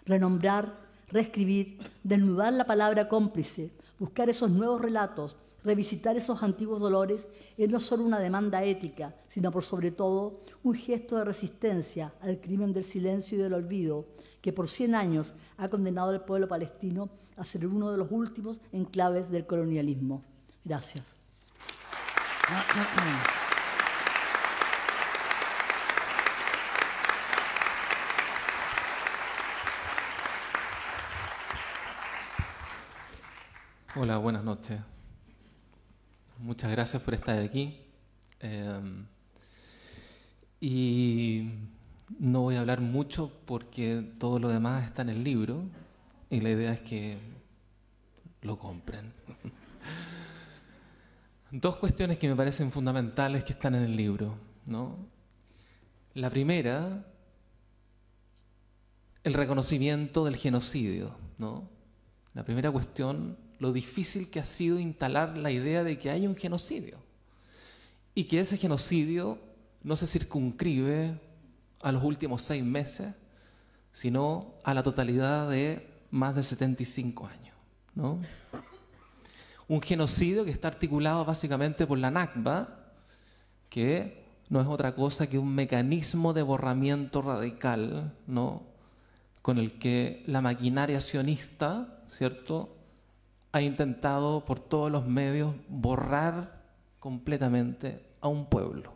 Renombrar, reescribir, desnudar la palabra cómplice, buscar esos nuevos relatos, revisitar esos antiguos dolores es no solo una demanda ética, sino por sobre todo un gesto de resistencia al crimen del silencio y del olvido que por 100 años ha condenado al pueblo palestino a ser uno de los últimos enclaves del colonialismo. Gracias. Hola, buenas noches. Muchas gracias por estar aquí. Y no voy a hablar mucho porque todo lo demás está en el libro y la idea es que lo compren. 2 cuestiones que me parecen fundamentales que están en el libro, ¿no? La primera, el reconocimiento del genocidio, ¿no? La primera cuestión, lo difícil que ha sido instalar la idea de que hay un genocidio y que ese genocidio no se circunscribe a los últimos 6 meses, sino a la totalidad de más de 75 años, ¿no? Un genocidio que está articulado básicamente por la Nakba, que no es otra cosa que un mecanismo de borramiento radical, ¿no?, con el que la maquinaria sionista, ¿cierto?, ha intentado por todos los medios borrar completamente a un pueblo.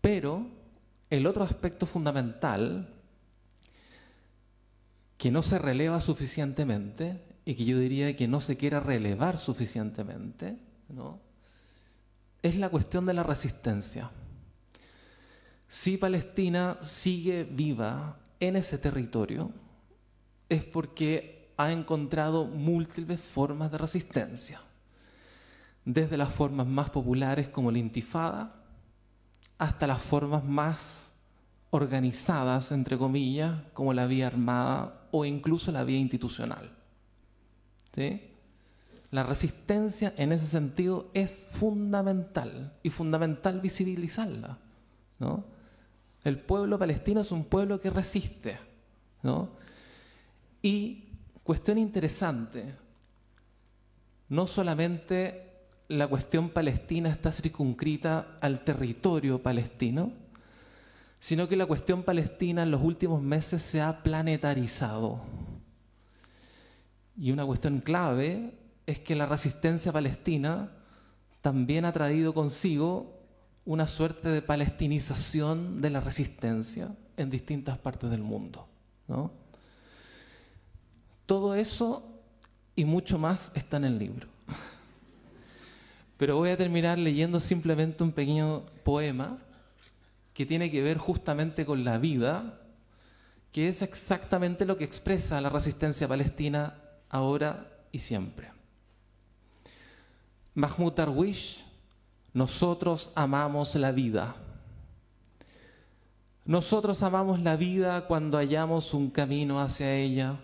Pero el otro aspecto fundamental que no se releva suficientemente y que yo diría que no se quiera relevar suficientemente, ¿no?, es la cuestión de la resistencia. Si Palestina sigue viva en ese territorio, es porque ha encontrado múltiples formas de resistencia, desde las formas más populares como la intifada, hasta las formas más organizadas, entre comillas, como la vía armada o incluso la vía institucional. ¿Sí? La resistencia en ese sentido es fundamental, y fundamental visibilizarla, ¿no? El pueblo palestino es un pueblo que resiste, ¿no? Y, cuestión interesante, no solamente la cuestión palestina está circunscrita al territorio palestino, sino que la cuestión palestina en los últimos meses se ha planetarizado. Y una cuestión clave es que la resistencia palestina también ha traído consigo una suerte de palestinización de la resistencia en distintas partes del mundo, ¿no? Todo eso y mucho más está en el libro. Pero voy a terminar leyendo simplemente un pequeño poema que tiene que ver justamente con la vida, que es exactamente lo que expresa la resistencia palestina ahora y siempre. Mahmoud Darwish: nosotros amamos la vida. Nosotros amamos la vida cuando hallamos un camino hacia ella.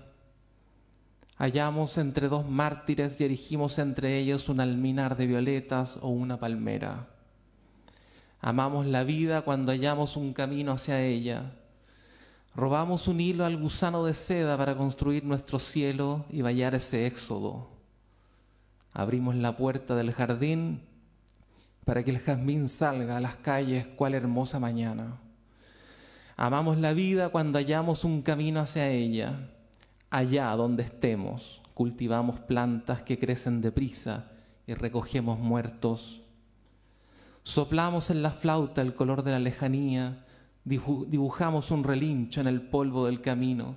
Hallamos entre dos mártires y erigimos entre ellos un alminar de violetas o una palmera. Amamos la vida cuando hallamos un camino hacia ella. Robamos un hilo al gusano de seda para construir nuestro cielo y vallar ese éxodo. Abrimos la puerta del jardín para que el jazmín salga a las calles cual hermosa mañana. Amamos la vida cuando hallamos un camino hacia ella. Allá donde estemos, cultivamos plantas que crecen deprisa y recogemos muertos. Soplamos en la flauta el color de la lejanía, dibujamos un relincho en el polvo del camino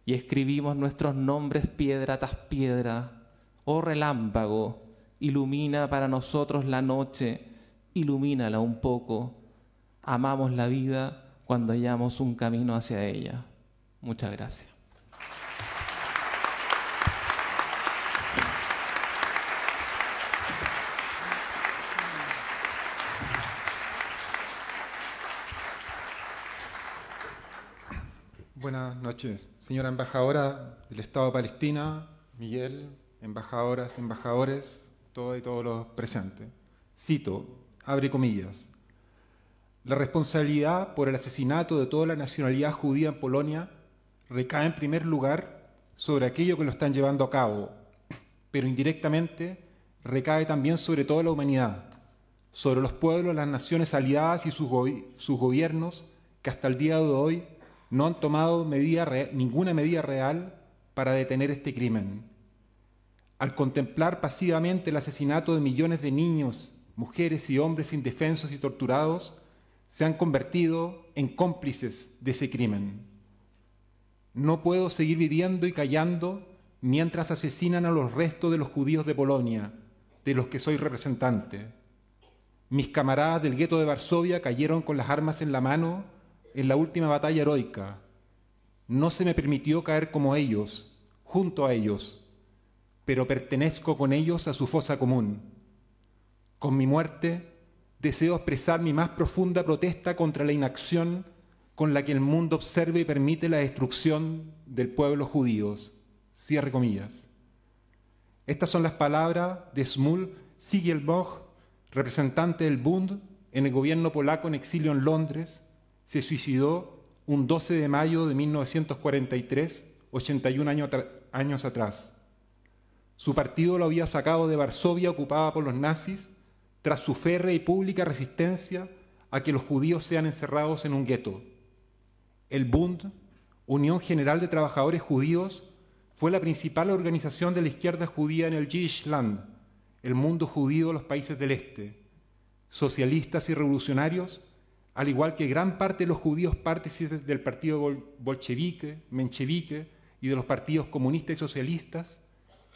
y escribimos nuestros nombres piedra tras piedra. Oh relámpago, ilumina para nosotros la noche, ilumínala un poco. Amamos la vida cuando hallamos un camino hacia ella. Muchas gracias. Buenas noches, señora embajadora del Estado de Palestina, Miguel, embajadoras, embajadores, todos y todos los presentes. Cito, abre comillas: la responsabilidad por el asesinato de toda la nacionalidad judía en Polonia recae en primer lugar sobre aquellos que lo están llevando a cabo, pero indirectamente recae también sobre toda la humanidad, sobre los pueblos, las naciones aliadas y sus gobiernos que hasta el día de hoy no han tomado ninguna medida real para detener este crimen. Al contemplar pasivamente el asesinato de millones de niños, mujeres y hombres indefensos y torturados, se han convertido en cómplices de ese crimen. No puedo seguir viviendo y callando mientras asesinan a los restos de los judíos de Polonia, de los que soy representante. Mis camaradas del gueto de Varsovia cayeron con las armas en la mano en la última batalla heroica. No se me permitió caer como ellos, junto a ellos, pero pertenezco con ellos a su fosa común. Con mi muerte, deseo expresar mi más profunda protesta contra la inacción con la que el mundo observa y permite la destrucción del pueblo judío. Cierre comillas. Estas son las palabras de Szmul Sigelboch, representante del Bund en el gobierno polaco en exilio en Londres. Se suicidó un 12 de mayo de 1943 81 años atrás. Su partido lo había sacado de Varsovia, ocupada por los nazis, tras su férrea y pública resistencia a que los judíos sean encerrados en un gueto. El Bund, Unión General de Trabajadores Judíos, fue la principal organización de la izquierda judía en el Jüdisch Land, el mundo judío de los países del Este. Socialistas y revolucionarios, al igual que gran parte de los judíos partícipes del partido bolchevique, menchevique y de los partidos comunistas y socialistas,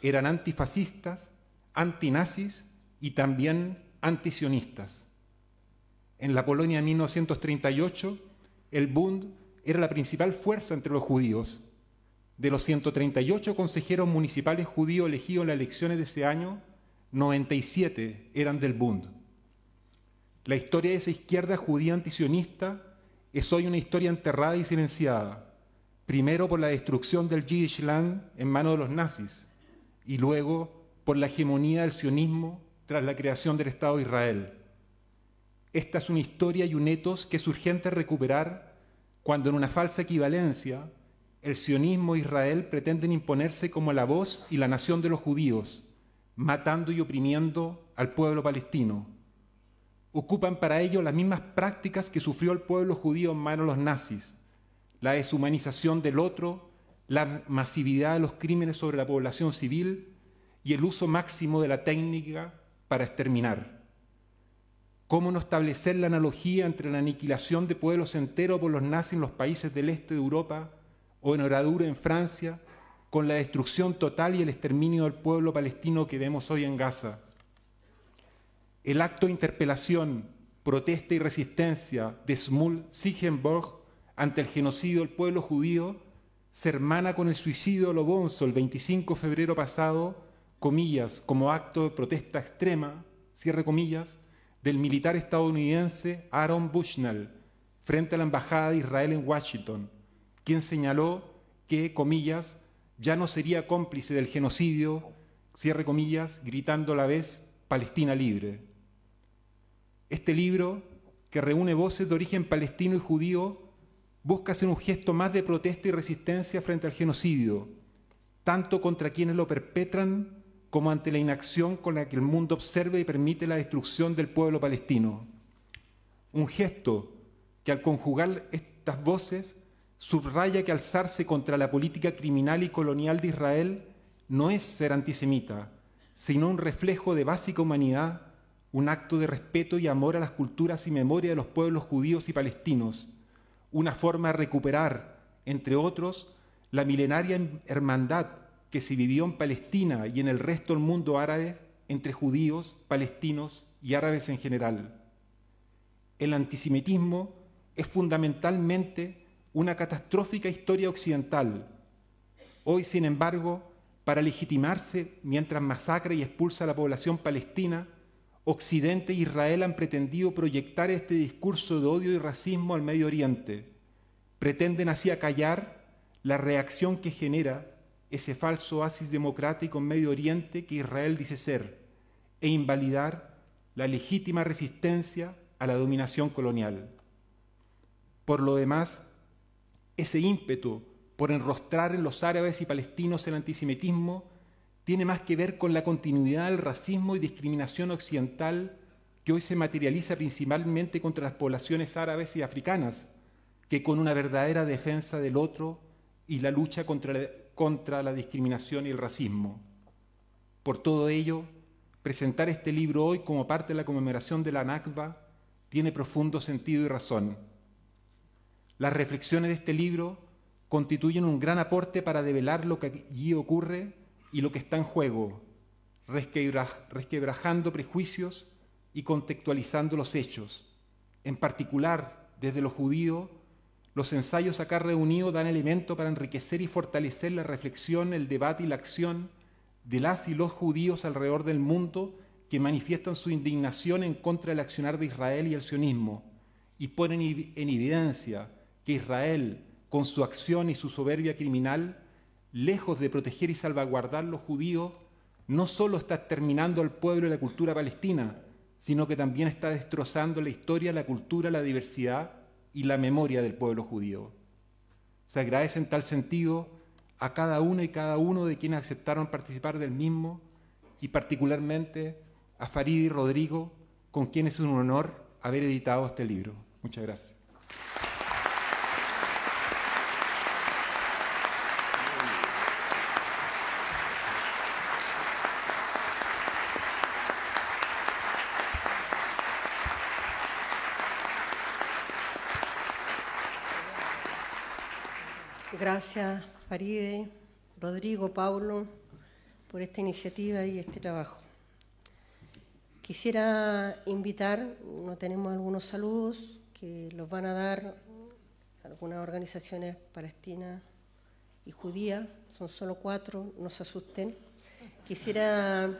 eran antifascistas, antinazis y también antisionistas. En la Polonia de 1938, el Bund era la principal fuerza entre los judíos. De los 138 consejeros municipales judíos elegidos en las elecciones de ese año, 97 eran del Bund. La historia de esa izquierda judía antisionista es hoy una historia enterrada y silenciada, primero por la destrucción del Jüdisch Land en manos de los nazis y luego por la hegemonía del sionismo tras la creación del Estado de Israel. Esta es una historia y un etos que es urgente recuperar cuando en una falsa equivalencia el sionismo e Israel pretenden imponerse como la voz y la nación de los judíos, matando y oprimiendo al pueblo palestino. Ocupan para ello las mismas prácticas que sufrió el pueblo judío en manos de los nazis, la deshumanización del otro, la masividad de los crímenes sobre la población civil y el uso máximo de la técnica para exterminar. ¿Cómo no establecer la analogía entre la aniquilación de pueblos enteros por los nazis en los países del este de Europa o en Oradura en Francia, con la destrucción total y el exterminio del pueblo palestino que vemos hoy en Gaza? El acto de interpelación, protesta y resistencia de Shmuel Zichenborg ante el genocidio del pueblo judío se hermana con el suicidio de Lobonzo el 25 de febrero pasado, comillas, como acto de protesta extrema, cierre comillas, del militar estadounidense Aaron Bushnell frente a la Embajada de Israel en Washington, quien señaló que, comillas, ya no sería cómplice del genocidio, cierre comillas, gritando a la vez Palestina libre. Este libro, que reúne voces de origen palestino y judío, busca hacer un gesto más de protesta y resistencia frente al genocidio, tanto contra quienes lo perpetran como ante la inacción con la que el mundo observa y permite la destrucción del pueblo palestino. Un gesto que, al conjugar estas voces, subraya que alzarse contra la política criminal y colonial de Israel no es ser antisemita, sino un reflejo de básica humanidad, un acto de respeto y amor a las culturas y memoria de los pueblos judíos y palestinos, una forma de recuperar, entre otros, la milenaria hermandad que se vivió en Palestina y en el resto del mundo árabe entre judíos, palestinos y árabes en general. El antisemitismo es fundamentalmente una catastrófica historia occidental. Hoy, sin embargo, para legitimarse mientras masacra y expulsa a la población palestina, Occidente e Israel han pretendido proyectar este discurso de odio y racismo al Medio Oriente. Pretenden así acallar la reacción que genera ese falso oasis democrático en Medio Oriente que Israel dice ser, e invalidar la legítima resistencia a la dominación colonial. Por lo demás, ese ímpetu por enrostrar en los árabes y palestinos el antisemitismo tiene más que ver con la continuidad del racismo y discriminación occidental que hoy se materializa principalmente contra las poblaciones árabes y africanas, que con una verdadera defensa del otro y la lucha contra la discriminación y el racismo. Por todo ello, presentar este libro hoy como parte de la conmemoración de la Nakba tiene profundo sentido y razón. Las reflexiones de este libro constituyen un gran aporte para develar lo que allí ocurre y lo que está en juego, resquebrajando prejuicios y contextualizando los hechos. En particular, desde lo judío, los ensayos acá reunidos dan elemento para enriquecer y fortalecer la reflexión, el debate y la acción de las y los judíos alrededor del mundo que manifiestan su indignación en contra del accionar de Israel y el sionismo y ponen en evidencia que Israel, con su acción y su soberbia criminal, lejos de proteger y salvaguardar los judíos, no solo está exterminando al pueblo y la cultura palestina, sino que también está destrozando la historia, la cultura, la diversidad y la memoria del pueblo judío. Se agradece en tal sentido a cada una y cada uno de quienes aceptaron participar del mismo, y particularmente a Farideh y Rodrigo, con quienes es un honor haber editado este libro. Muchas gracias. Gracias, Farideh, Rodrigo, Paulo, por esta iniciativa y este trabajo. Quisiera invitar, no tenemos algunos saludos que los van a dar algunas organizaciones palestinas y judías, son solo 4, no se asusten. Quisiera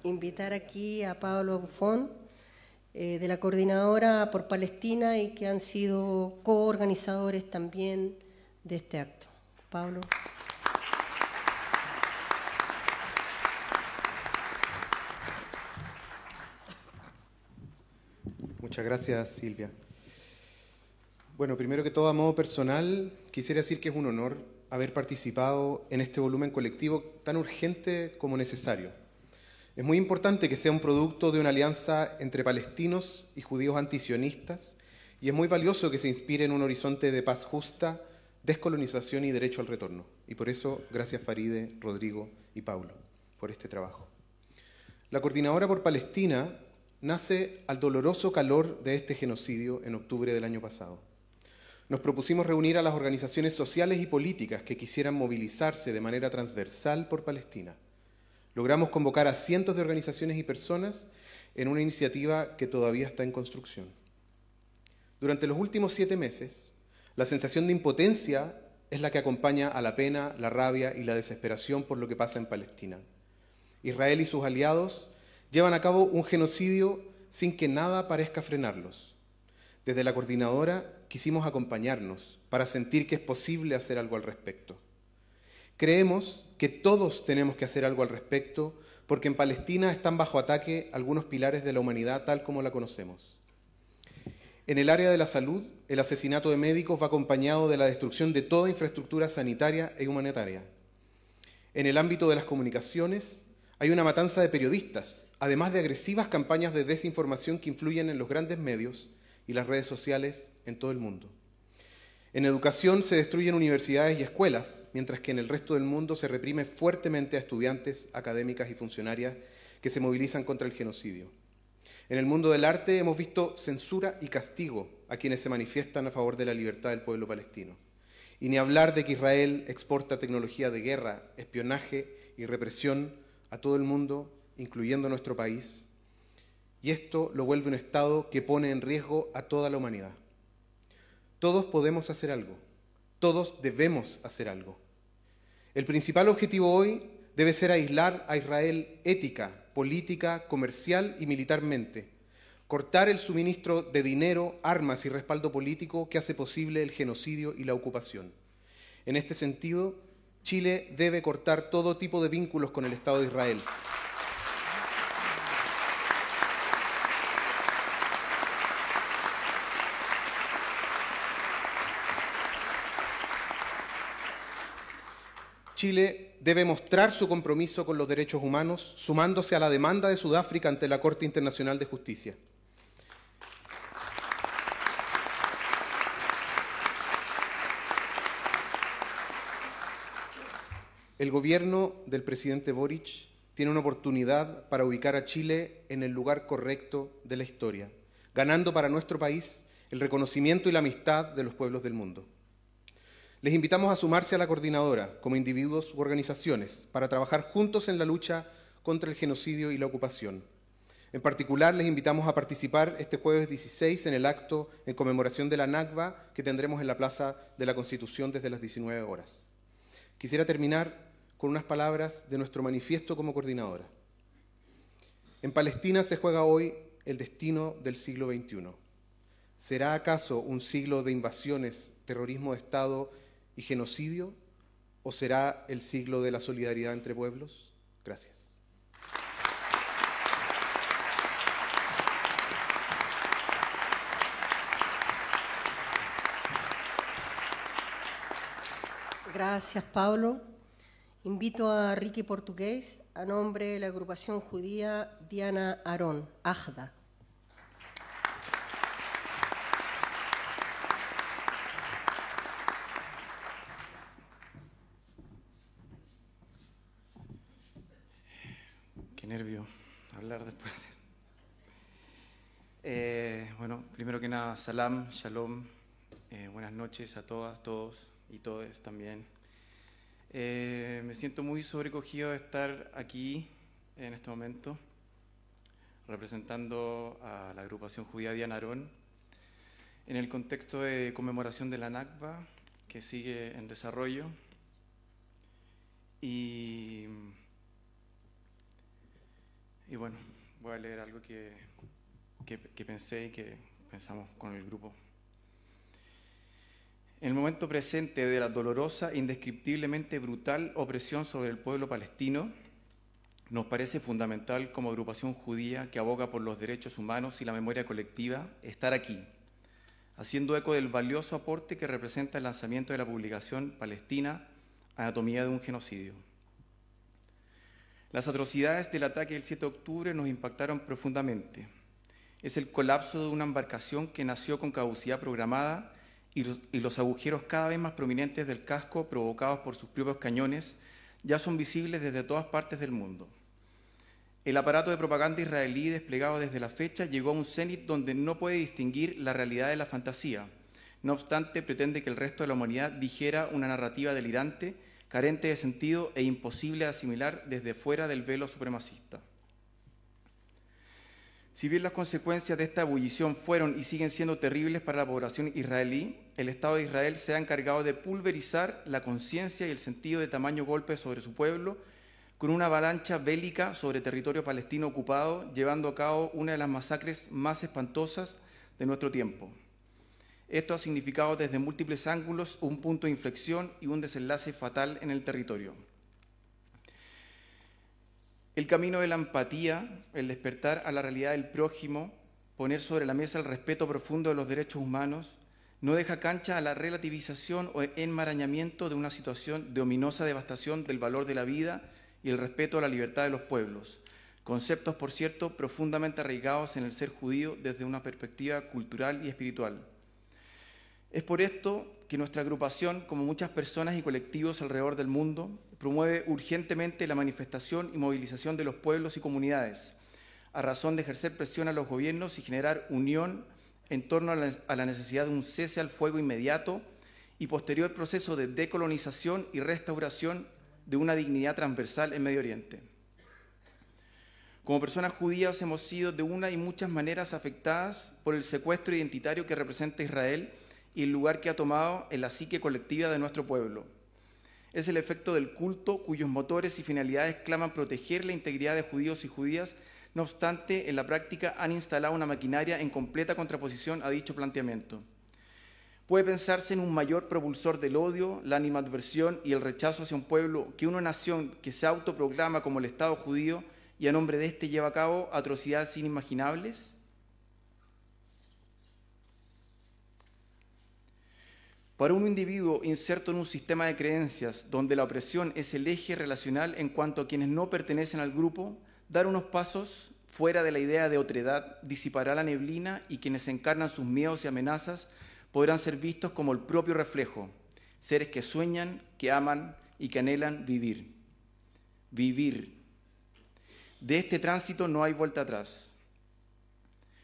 invitar aquí a Pablo Bufón, de la Coordinadora por Palestina, y que han sido coorganizadores también de este acto. Pablo. Muchas gracias, Silvia. Bueno, primero que todo, a modo personal, quisiera decir que es un honor haber participado en este volumen colectivo tan urgente como necesario. Es muy importante que sea un producto de una alianza entre palestinos y judíos antisionistas, y es muy valioso que se inspire en un horizonte de paz justa, descolonización y derecho al retorno. Y por eso, gracias Farideh, Rodrigo y Paulo por este trabajo. La Coordinadora por Palestina nace al doloroso calor de este genocidio en octubre del año pasado. Nos propusimos reunir a las organizaciones sociales y políticas que quisieran movilizarse de manera transversal por Palestina. Logramos convocar a cientos de organizaciones y personas en una iniciativa que todavía está en construcción. Durante los últimos 7 meses, la sensación de impotencia es la que acompaña a la pena, la rabia y la desesperación por lo que pasa en Palestina. Israel y sus aliados llevan a cabo un genocidio sin que nada parezca frenarlos. Desde la Coordinadora quisimos acompañarnos para sentir que es posible hacer algo al respecto. Creemos que todos tenemos que hacer algo al respecto porque en Palestina están bajo ataque algunos pilares de la humanidad tal como la conocemos. En el área de la salud, el asesinato de médicos va acompañado de la destrucción de toda infraestructura sanitaria e humanitaria. En el ámbito de las comunicaciones, hay una matanza de periodistas, además de agresivas campañas de desinformación que influyen en los grandes medios y las redes sociales en todo el mundo. En educación se destruyen universidades y escuelas, mientras que en el resto del mundo se reprime fuertemente a estudiantes, académicas y funcionarias que se movilizan contra el genocidio. En el mundo del arte hemos visto censura y castigo a quienes se manifiestan a favor de la libertad del pueblo palestino. Y ni hablar de que Israel exporta tecnología de guerra, espionaje y represión a todo el mundo, incluyendo nuestro país. Y esto lo vuelve un Estado que pone en riesgo a toda la humanidad. Todos podemos hacer algo. Todos debemos hacer algo. El principal objetivo hoy debe ser aislar a Israel ética, política, comercial y militarmente, cortar el suministro de dinero, armas y respaldo político que hace posible el genocidio y la ocupación. En este sentido, Chile debe cortar todo tipo de vínculos con el Estado de Israel. Chile debe mostrar su compromiso con los derechos humanos, sumándose a la demanda de Sudáfrica ante la Corte Internacional de Justicia. El gobierno del presidente Boric tiene una oportunidad para ubicar a Chile en el lugar correcto de la historia, ganando para nuestro país el reconocimiento y la amistad de los pueblos del mundo. Les invitamos a sumarse a la Coordinadora, como individuos u organizaciones, para trabajar juntos en la lucha contra el genocidio y la ocupación. En particular, les invitamos a participar este jueves 16 en el acto en conmemoración de la Nakba que tendremos en la Plaza de la Constitución desde las 19 horas. Quisiera terminar con unas palabras de nuestro manifiesto como Coordinadora. En Palestina se juega hoy el destino del siglo XXI. ¿Será acaso un siglo de invasiones, terrorismo de Estado y genocidio? ¿O será el siglo de la solidaridad entre pueblos? Gracias. Gracias, Pablo. Invito a Ricky Portugués a nombre de la agrupación judía Diana Aarón, AJDA. Qué nervio hablar después. Bueno, primero que nada, salam, shalom, buenas noches a todas, todos y todes también. Me siento muy sobrecogido de estar aquí en este momento, representando a la agrupación judía Diana Aarón, en el contexto de conmemoración de la Nakba, que sigue en desarrollo. Y bueno, voy a leer algo que pensé y que pensamos con el grupo. En el momento presente de la dolorosa e indescriptiblemente brutal opresión sobre el pueblo palestino, nos parece fundamental como agrupación judía que aboga por los derechos humanos y la memoria colectiva estar aquí, haciendo eco del valioso aporte que representa el lanzamiento de la publicación palestina Anatomía de un genocidio. Las atrocidades del ataque del 7 de octubre nos impactaron profundamente. Es el colapso de una embarcación que nació con caducidad programada y los agujeros cada vez más prominentes del casco provocados por sus propios cañones ya son visibles desde todas partes del mundo. El aparato de propaganda israelí desplegado desde la fecha llegó a un cenit donde no puede distinguir la realidad de la fantasía. No obstante, pretende que el resto de la humanidad dijera una narrativa delirante, carente de sentido e imposible de asimilar desde fuera del velo supremacista. Si bien las consecuencias de esta ebullición fueron y siguen siendo terribles para la población israelí, el Estado de Israel se ha encargado de pulverizar la conciencia y el sentido de tamaño golpe sobre su pueblo con una avalancha bélica sobre territorio palestino ocupado, llevando a cabo una de las masacres más espantosas de nuestro tiempo. Esto ha significado desde múltiples ángulos un punto de inflexión y un desenlace fatal en el territorio. El camino de la empatía, el despertar a la realidad del prójimo, poner sobre la mesa el respeto profundo de los derechos humanos, no deja cancha a la relativización o enmarañamiento de una situación de ominosa devastación del valor de la vida y el respeto a la libertad de los pueblos, conceptos, por cierto, profundamente arraigados en el ser judío desde una perspectiva cultural y espiritual. Es por esto que nuestra agrupación, como muchas personas y colectivos alrededor del mundo, promueve urgentemente la manifestación y movilización de los pueblos y comunidades, a razón de ejercer presión a los gobiernos y generar unión en torno a la necesidad de un cese al fuego inmediato y posterior proceso de decolonización y restauración de una dignidad transversal en Medio Oriente. Como personas judías hemos sido de una y muchas maneras afectadas por el secuestro identitario que representa Israel y el lugar que ha tomado en la psique colectiva de nuestro pueblo. Es el efecto del culto cuyos motores y finalidades claman proteger la integridad de judíos y judías, no obstante, en la práctica han instalado una maquinaria en completa contraposición a dicho planteamiento. Puede pensarse en un mayor propulsor del odio, la animadversión y el rechazo hacia un pueblo que una nación que se autoproclama como el Estado judío y a nombre de éste lleva a cabo atrocidades inimaginables. Para un individuo inserto en un sistema de creencias donde la opresión es el eje relacional en cuanto a quienes no pertenecen al grupo, dar unos pasos fuera de la idea de otredad disipará la neblina y quienes encarnan sus miedos y amenazas podrán ser vistos como el propio reflejo, seres que sueñan, que aman y que anhelan vivir. Vivir. De este tránsito no hay vuelta atrás.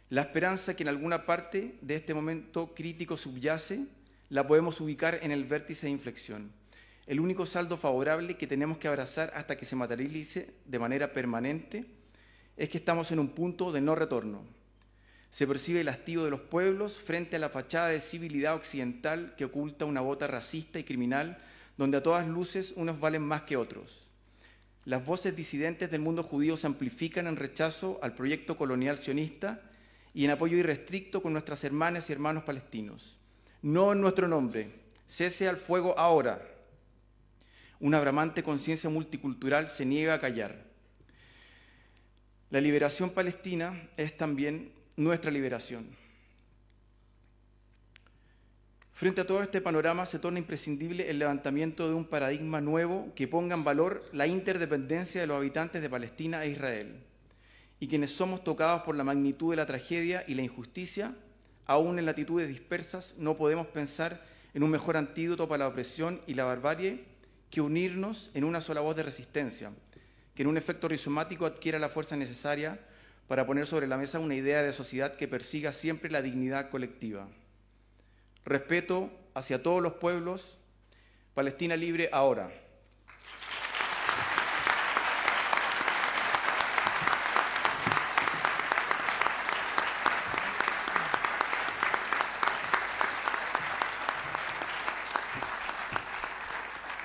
La esperanza que en alguna parte de este momento crítico subyace la podemos ubicar en el vértice de inflexión, el único saldo favorable que tenemos que abrazar hasta que se materialice de manera permanente es que estamos en un punto de no retorno. Se percibe el hastío de los pueblos frente a la fachada de civilidad occidental que oculta una bota racista y criminal donde a todas luces unos valen más que otros. Las voces disidentes del mundo judío se amplifican en rechazo al proyecto colonial sionista y en apoyo irrestricto con nuestras hermanas y hermanos palestinos. No en nuestro nombre, cese al fuego ahora. Una bramante conciencia multicultural se niega a callar. La liberación palestina es también nuestra liberación. Frente a todo este panorama se torna imprescindible el levantamiento de un paradigma nuevo que ponga en valor la interdependencia de los habitantes de Palestina e Israel. Y quienes somos tocados por la magnitud de la tragedia y la injusticia, aún en latitudes dispersas, no podemos pensar en un mejor antídoto para la opresión y la barbarie que unirnos en una sola voz de resistencia, que en un efecto rizomático adquiera la fuerza necesaria para poner sobre la mesa una idea de sociedad que persiga siempre la dignidad colectiva. Respeto hacia todos los pueblos, Palestina libre ahora.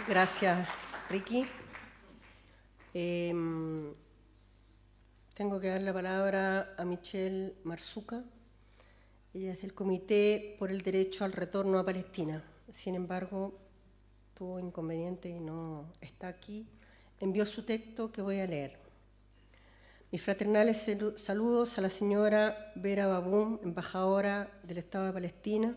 Gracias, Ricky. Tengo que dar la palabra a Michelle Marzuca. Ella es del Comité por el Derecho al Retorno a Palestina. Sin embargo, tuvo inconveniente y no está aquí. Envió su texto que voy a leer. Mis fraternales saludos a la señora Vera Baboum, embajadora del Estado de Palestina,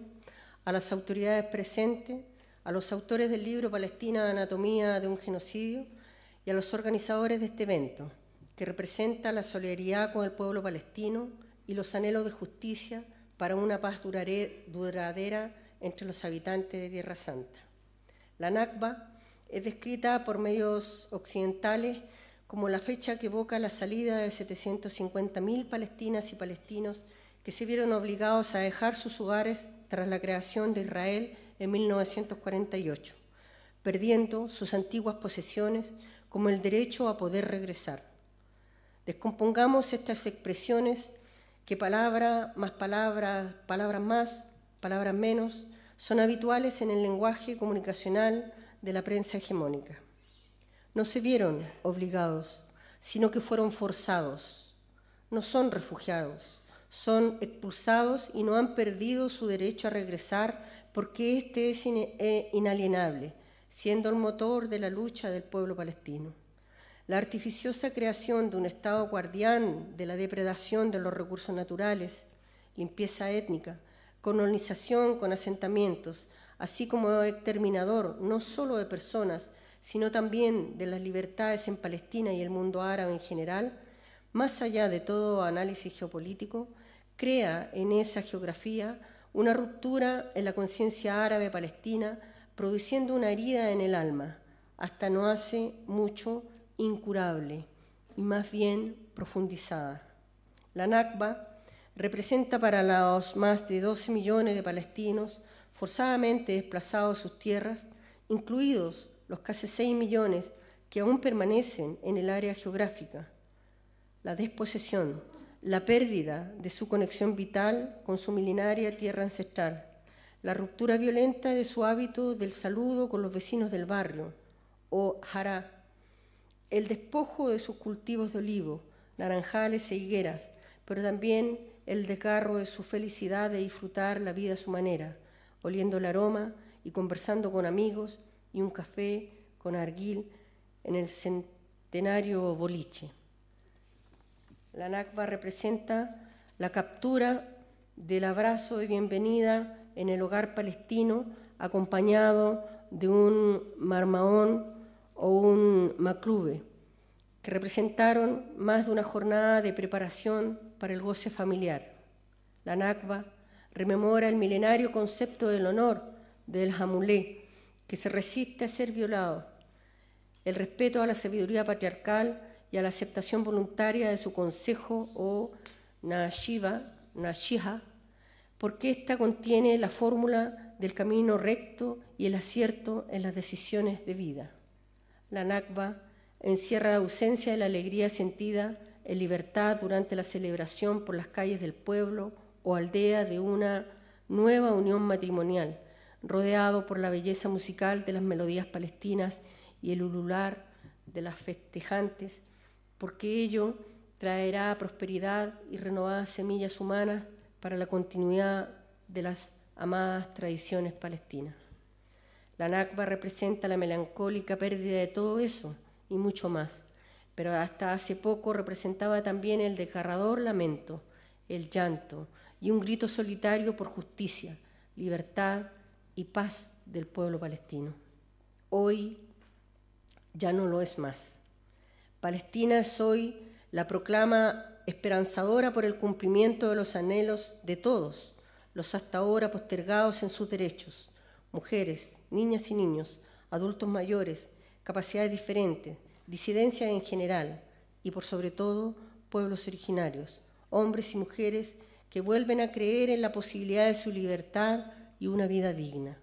a las autoridades presentes, a los autores del libro Palestina, Anatomía de un genocidio, y a los organizadores de este evento, que representa la solidaridad con el pueblo palestino y los anhelos de justicia para una paz duradera entre los habitantes de Tierra Santa. La Nakba es descrita por medios occidentales como la fecha que evoca la salida de 750.000 palestinas y palestinos que se vieron obligados a dejar sus hogares tras la creación de Israel en 1948, perdiendo sus antiguas posesiones como el derecho a poder regresar. Descompongamos estas expresiones que palabra más palabras, palabras más, palabras menos, son habituales en el lenguaje comunicacional de la prensa hegemónica. No se vieron obligados, sino que fueron forzados. No son refugiados, son expulsados y no han perdido su derecho a regresar porque este es inalienable, siendo el motor de la lucha del pueblo palestino. La artificiosa creación de un Estado guardián de la depredación de los recursos naturales, limpieza étnica, colonización con asentamientos, así como exterminador no solo de personas, sino también de las libertades en Palestina y el mundo árabe en general, más allá de todo análisis geopolítico, crea en esa geografía una ruptura en la conciencia árabe palestina, produciendo una herida en el alma, hasta no hace mucho incurable y más bien profundizada. La Nakba representa para los más de 12 millones de palestinos forzadamente desplazados de sus tierras, incluidos los casi 6 millones que aún permanecen en el área geográfica, la desposesión, la pérdida de su conexión vital con su milenaria tierra ancestral, la ruptura violenta de su hábito del saludo con los vecinos del barrio, o hará, el despojo de sus cultivos de olivo, naranjales e higueras, pero también el desgarro de su felicidad de disfrutar la vida a su manera, oliendo el aroma y conversando con amigos y un café con arguil en el centenario boliche. La Nakba representa la captura del abrazo de bienvenida en el hogar palestino, acompañado de un marmaón o un maclube, que representaron más de una jornada de preparación para el goce familiar. La Nakba rememora el milenario concepto del honor del Hamulé, que se resiste a ser violado, el respeto a la sabiduría patriarcal y a la aceptación voluntaria de su consejo o Nashiha, porque ésta contiene la fórmula del camino recto y el acierto en las decisiones de vida. La Nakba encierra la ausencia de la alegría sentida en libertad durante la celebración por las calles del pueblo o aldea de una nueva unión matrimonial, rodeado por la belleza musical de las melodías palestinas y el ulular de las festejantes, porque ello traerá prosperidad y renovadas semillas humanas para la continuidad de las amadas tradiciones palestinas. La Nakba representa la melancólica pérdida de todo eso y mucho más, pero hasta hace poco representaba también el desgarrador lamento, el llanto y un grito solitario por justicia, libertad y paz del pueblo palestino. Hoy ya no lo es más. Palestina es hoy la proclama esperanzadora por el cumplimiento de los anhelos de todos, los hasta ahora postergados en sus derechos, mujeres, niñas y niños, adultos mayores, capacidades diferentes, disidencias en general y, por sobre todo, pueblos originarios, hombres y mujeres que vuelven a creer en la posibilidad de su libertad y una vida digna.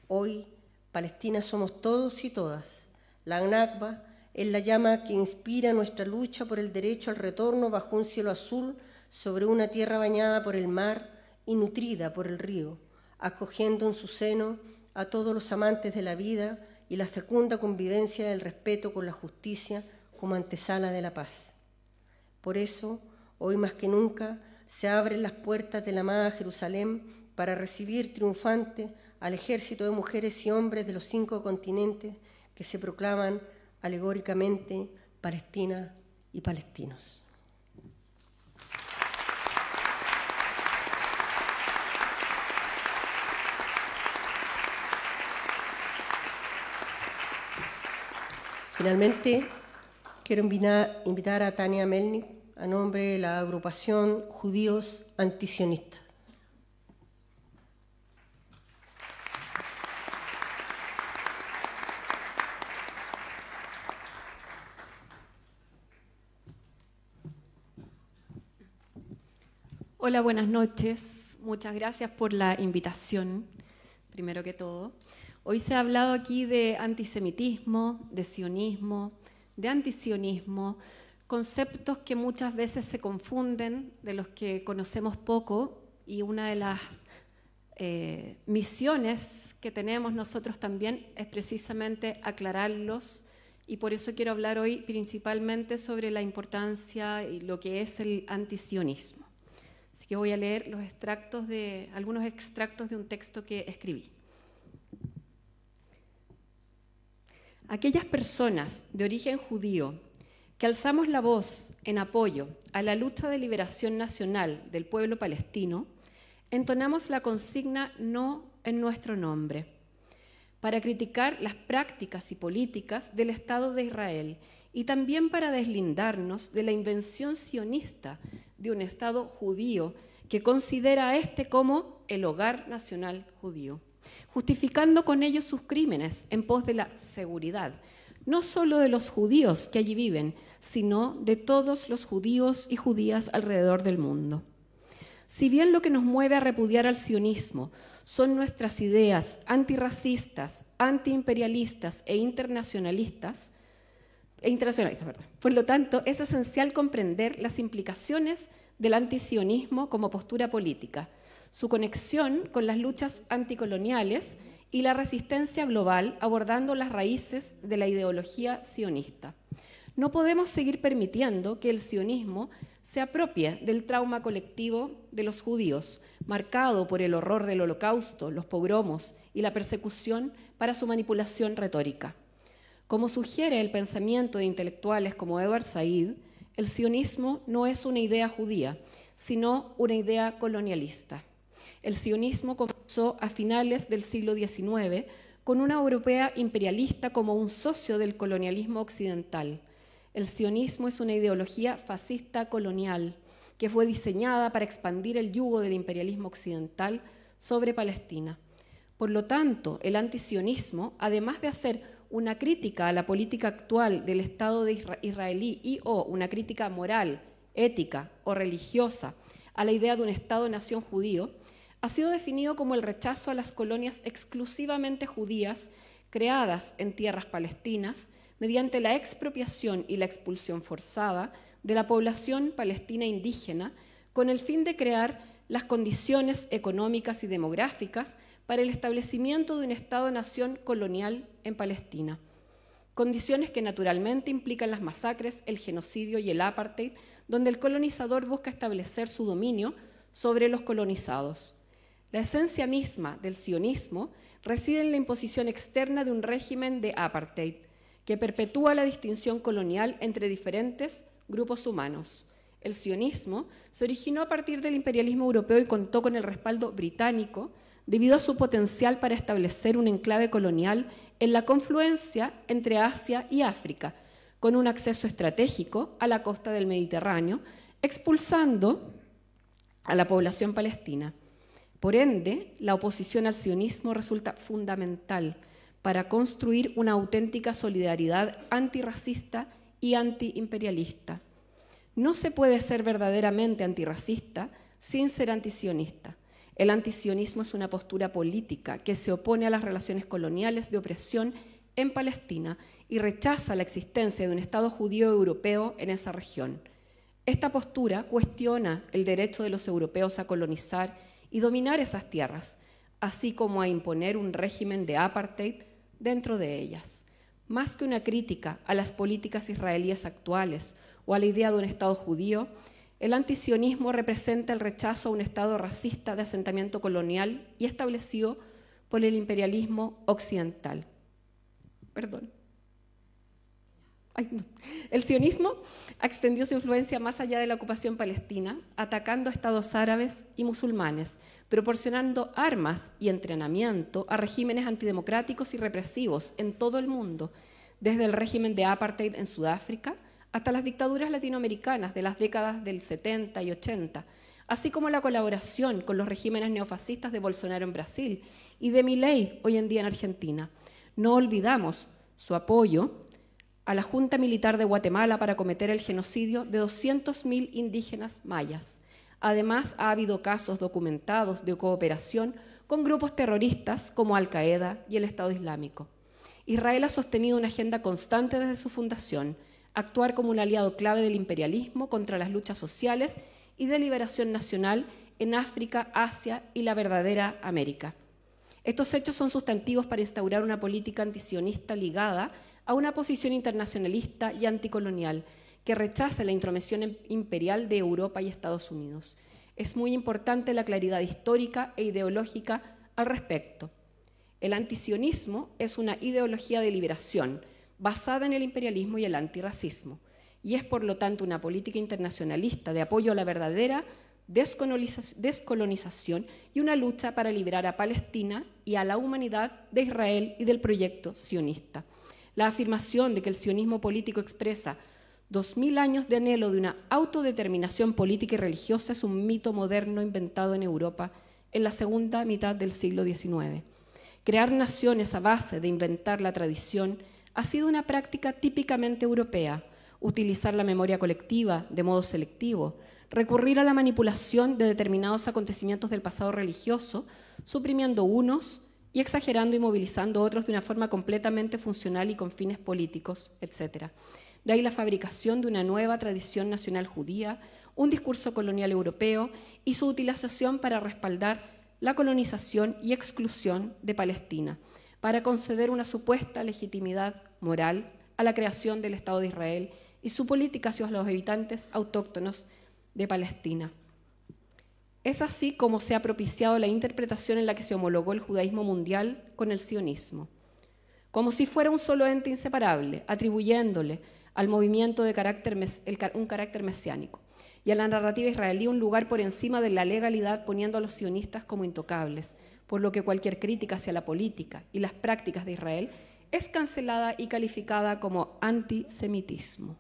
Hoy, Palestina somos todos y todas. La Nakba es la llama que inspira nuestra lucha por el derecho al retorno bajo un cielo azul sobre una tierra bañada por el mar y nutrida por el río, acogiendo en su seno a todos los amantes de la vida y la fecunda convivencia del respeto con la justicia como antesala de la paz. Por eso, hoy más que nunca, se abren las puertas de la amada Jerusalén para recibir triunfante al ejército de mujeres y hombres de los 5 continentes que se proclaman alegóricamente Palestina y palestinos. Finalmente, quiero invitar a Tania Melnik a nombre de la agrupación Judíos Antisionistas. Hola, buenas noches. Muchas gracias por la invitación, primero que todo. Hoy se ha hablado aquí de antisemitismo, de sionismo, de antisionismo, conceptos que muchas veces se confunden, de los que conocemos poco, y una de las misiones que tenemos nosotros también es precisamente aclararlos, y por eso quiero hablar hoy principalmente sobre la importancia y lo que es el antisionismo. Así que voy a leer algunos extractos de un texto que escribí. Aquellas personas de origen judío que alzamos la voz en apoyo a la lucha de liberación nacional del pueblo palestino, entonamos la consigna "no" en nuestro nombre, para criticar las prácticas y políticas del Estado de Israel y también para deslindarnos de la invención sionista de un Estado judío que considera a este como el hogar nacional judío, justificando con ello sus crímenes en pos de la seguridad, no solo de los judíos que allí viven, sino de todos los judíos y judías alrededor del mundo. Si bien lo que nos mueve a repudiar al sionismo son nuestras ideas antirracistas, antiimperialistas e internacionalistas, por lo tanto, es esencial comprender las implicaciones del antisionismo como postura política, su conexión con las luchas anticoloniales y la resistencia global, abordando las raíces de la ideología sionista. No podemos seguir permitiendo que el sionismo se apropie del trauma colectivo de los judíos, marcado por el horror del Holocausto, los pogromos y la persecución para su manipulación retórica. Como sugiere el pensamiento de intelectuales como Edward Said, el sionismo no es una idea judía, sino una idea colonialista. El sionismo comenzó a finales del siglo XIX con una europea imperialista como un socio del colonialismo occidental. El sionismo es una ideología fascista colonial que fue diseñada para expandir el yugo del imperialismo occidental sobre Palestina. Por lo tanto, el antisionismo, además de hacer una crítica a la política actual del Estado israelí y/o una crítica moral, ética o religiosa a la idea de un Estado-nación judío, ha sido definido como el rechazo a las colonias exclusivamente judías creadas en tierras palestinas mediante la expropiación y la expulsión forzada de la población palestina indígena con el fin de crear las condiciones económicas y demográficas para el establecimiento de un Estado-nación colonial en Palestina. Condiciones que naturalmente implican las masacres, el genocidio y el apartheid, donde el colonizador busca establecer su dominio sobre los colonizados. La esencia misma del sionismo reside en la imposición externa de un régimen de apartheid que perpetúa la distinción colonial entre diferentes grupos humanos. El sionismo se originó a partir del imperialismo europeo y contó con el respaldo británico debido a su potencial para establecer un enclave colonial en la confluencia entre Asia y África, con un acceso estratégico a la costa del Mediterráneo, expulsando a la población palestina. Por ende, la oposición al sionismo resulta fundamental para construir una auténtica solidaridad antirracista y antiimperialista. No se puede ser verdaderamente antirracista sin ser antisionista. El antisionismo es una postura política que se opone a las relaciones coloniales de opresión en Palestina y rechaza la existencia de un Estado judío europeo en esa región. Esta postura cuestiona el derecho de los europeos a colonizar y dominar esas tierras, así como a imponer un régimen de apartheid dentro de ellas. Más que una crítica a las políticas israelíes actuales o a la idea de un Estado judío, el antisionismo representa el rechazo a un Estado racista de asentamiento colonial y establecido por el imperialismo occidental. El sionismo extendió su influencia más allá de la ocupación palestina, atacando a estados árabes y musulmanes, proporcionando armas y entrenamiento a regímenes antidemocráticos y represivos en todo el mundo, desde el régimen de apartheid en Sudáfrica hasta las dictaduras latinoamericanas de las décadas del 70 y 80, así como la colaboración con los regímenes neofascistas de Bolsonaro en Brasil y de Milei hoy en día en Argentina. No olvidamos su apoyo a la Junta Militar de Guatemala para cometer el genocidio de 200.000 indígenas mayas. Además, ha habido casos documentados de cooperación con grupos terroristas como Al-Qaeda y el Estado Islámico. Israel ha sostenido una agenda constante desde su fundación, actuar como un aliado clave del imperialismo contra las luchas sociales y de liberación nacional en África, Asia y la verdadera América. Estos hechos son sustantivos para instaurar una política antisionista ligada a una posición internacionalista y anticolonial que rechace la intromisión imperial de Europa y Estados Unidos. Es muy importante la claridad histórica e ideológica al respecto. El antisionismo es una ideología de liberación basada en el imperialismo y el antirracismo, y es por lo tanto una política internacionalista de apoyo a la verdadera descolonización y una lucha para liberar a Palestina y a la humanidad de Israel y del proyecto sionista. La afirmación de que el sionismo político expresa 2000 años de anhelo de una autodeterminación política y religiosa es un mito moderno inventado en Europa en la segunda mitad del siglo XIX. Crear naciones a base de inventar la tradición ha sido una práctica típicamente europea. Utilizar la memoria colectiva de modo selectivo, recurrir a la manipulación de determinados acontecimientos del pasado religioso, suprimiendo unos y exagerando y movilizando otros de una forma completamente funcional y con fines políticos, etc. De ahí la fabricación de una nueva tradición nacional judía, un discurso colonial europeo y su utilización para respaldar la colonización y exclusión de Palestina, para conceder una supuesta legitimidad moral a la creación del Estado de Israel y su política hacia los habitantes autóctonos de Palestina. Es así como se ha propiciado la interpretación en la que se homologó el judaísmo mundial con el sionismo, como si fuera un solo ente inseparable, atribuyéndole al movimiento un carácter mesiánico, y a la narrativa israelí un lugar por encima de la legalidad, poniendo a los sionistas como intocables, por lo que cualquier crítica hacia la política y las prácticas de Israel es cancelada y calificada como antisemitismo.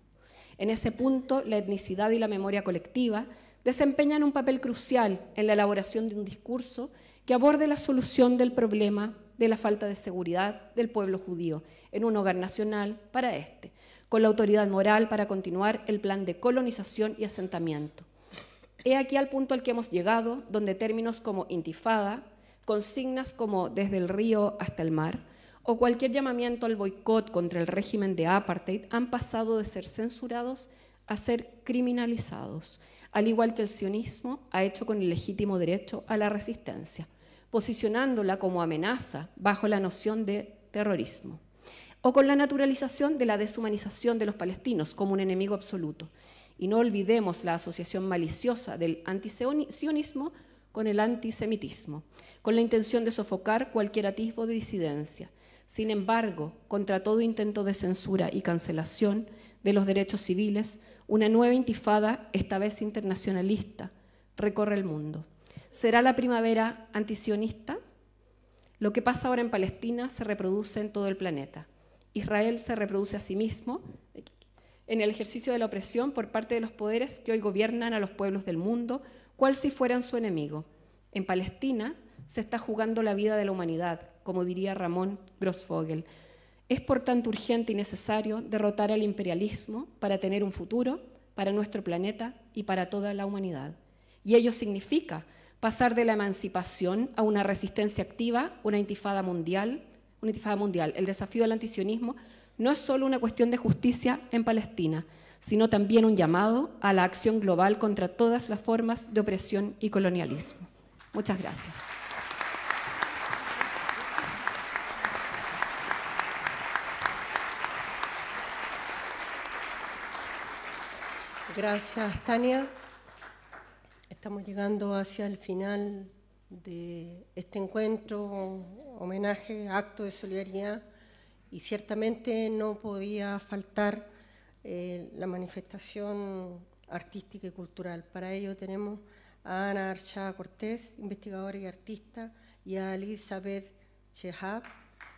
En ese punto, la etnicidad y la memoria colectiva desempeñan un papel crucial en la elaboración de un discurso que aborde la solución del problema de la falta de seguridad del pueblo judío en un hogar nacional para este, con la autoridad moral para continuar el plan de colonización y asentamiento. He aquí al punto al que hemos llegado, donde términos como intifada, consignas como desde el río hasta el mar, o cualquier llamamiento al boicot contra el régimen de apartheid han pasado de ser censurados a ser criminalizados, al igual que el sionismo ha hecho con el legítimo derecho a la resistencia, posicionándola como amenaza bajo la noción de terrorismo, o con la naturalización de la deshumanización de los palestinos como un enemigo absoluto. Y no olvidemos la asociación maliciosa del antisionismo con el antisemitismo, con la intención de sofocar cualquier atisbo de disidencia. Sin embargo, contra todo intento de censura y cancelación de los derechos civiles, una nueva intifada, esta vez internacionalista, recorre el mundo. ¿Será la primavera antisionista? Lo que pasa ahora en Palestina se reproduce en todo el planeta. Israel se reproduce a sí mismo en el ejercicio de la opresión por parte de los poderes que hoy gobiernan a los pueblos del mundo, cual si fueran su enemigo. En Palestina se está jugando la vida de la humanidad, como diría Ramón Grossfogel. Es por tanto urgente y necesario derrotar al imperialismo para tener un futuro para nuestro planeta y para toda la humanidad. Y ello significa pasar de la emancipación a una resistencia activa, una intifada mundial. El desafío del antisionismo no es solo una cuestión de justicia en Palestina, sino también un llamado a la acción global contra todas las formas de opresión y colonialismo. Muchas gracias. Gracias, Tania. Estamos llegando hacia el final de este encuentro, homenaje, acto de solidaridad, y ciertamente no podía faltar la manifestación artística y cultural. Para ello tenemos a Ana Archá Cortés, investigadora y artista, y a Elizabeth Chehab,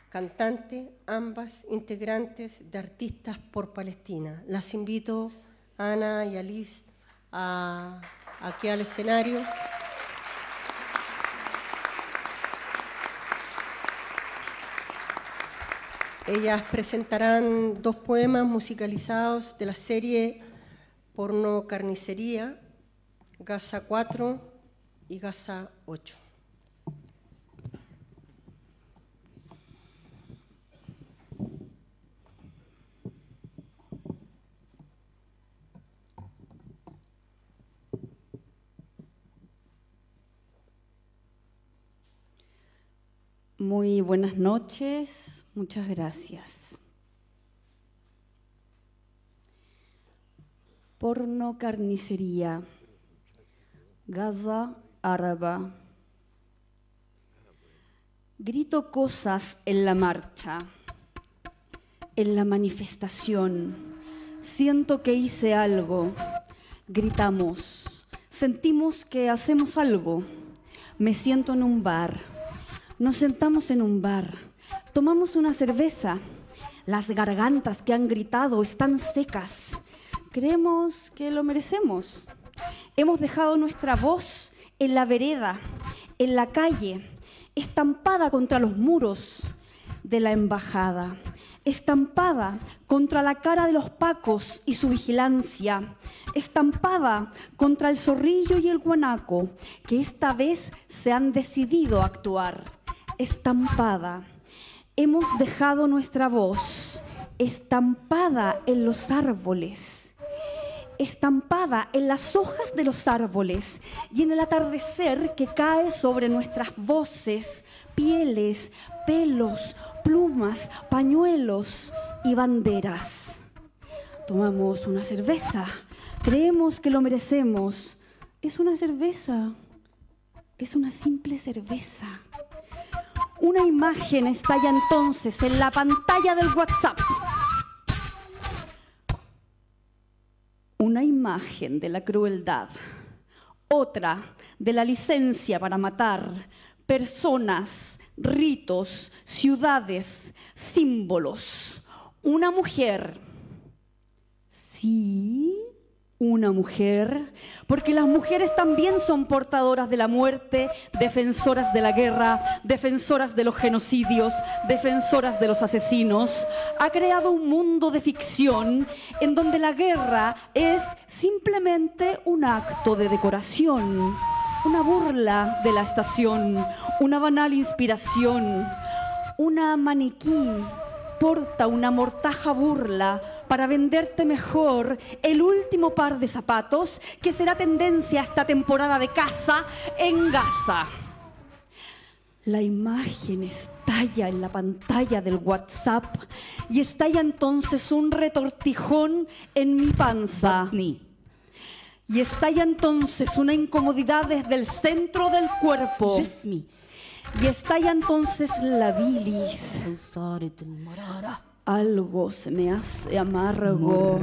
cantante, ambas integrantes de Artistas por Palestina. Las invito, Ana y Alice, aquí al escenario. Ellas presentarán 2 poemas musicalizados de la serie Porno Carnicería, Gaza 4 y Gaza 8. Muy buenas noches, muchas gracias. Porno Carnicería, Gaza Árabe. Grito cosas en la marcha, en la manifestación. Siento que hice algo. Gritamos, sentimos que hacemos algo. Me siento en un bar. Nos sentamos en un bar, tomamos una cerveza. Las gargantas que han gritado están secas. Creemos que lo merecemos. Hemos dejado nuestra voz en la vereda, en la calle, estampada contra los muros de la embajada, estampada contra la cara de los pacos y su vigilancia, estampada contra el zorrillo y el guanaco, que esta vez se han decidido a actuar. Estampada. Hemos dejado nuestra voz estampada en los árboles, estampada en las hojas de los árboles y en el atardecer que cae sobre nuestras voces, pieles, pelos, plumas, pañuelos y banderas. Tomamos una cerveza, creemos que lo merecemos. Es una cerveza, es una simple cerveza. Una imagen estalla entonces en la pantalla del WhatsApp. Una imagen de la crueldad. Otra de la licencia para matar. Personas, ritos, ciudades, símbolos. Una mujer. Sí, una mujer, porque las mujeres también son portadoras de la muerte, defensoras de la guerra, defensoras de los genocidios, defensoras de los asesinos. Ha creado un mundo de ficción en donde la guerra es simplemente un acto de decoración, una burla de la estación, una banal inspiración. Una maniquí porta una mortaja burla para venderte mejor el último par de zapatos que será tendencia esta temporada de caza en Gaza. La imagen estalla en la pantalla del WhatsApp y estalla entonces un retortijón en mi panza. Y estalla entonces una incomodidad desde el centro del cuerpo. Y estalla entonces la bilis. Algo se me hace amargo.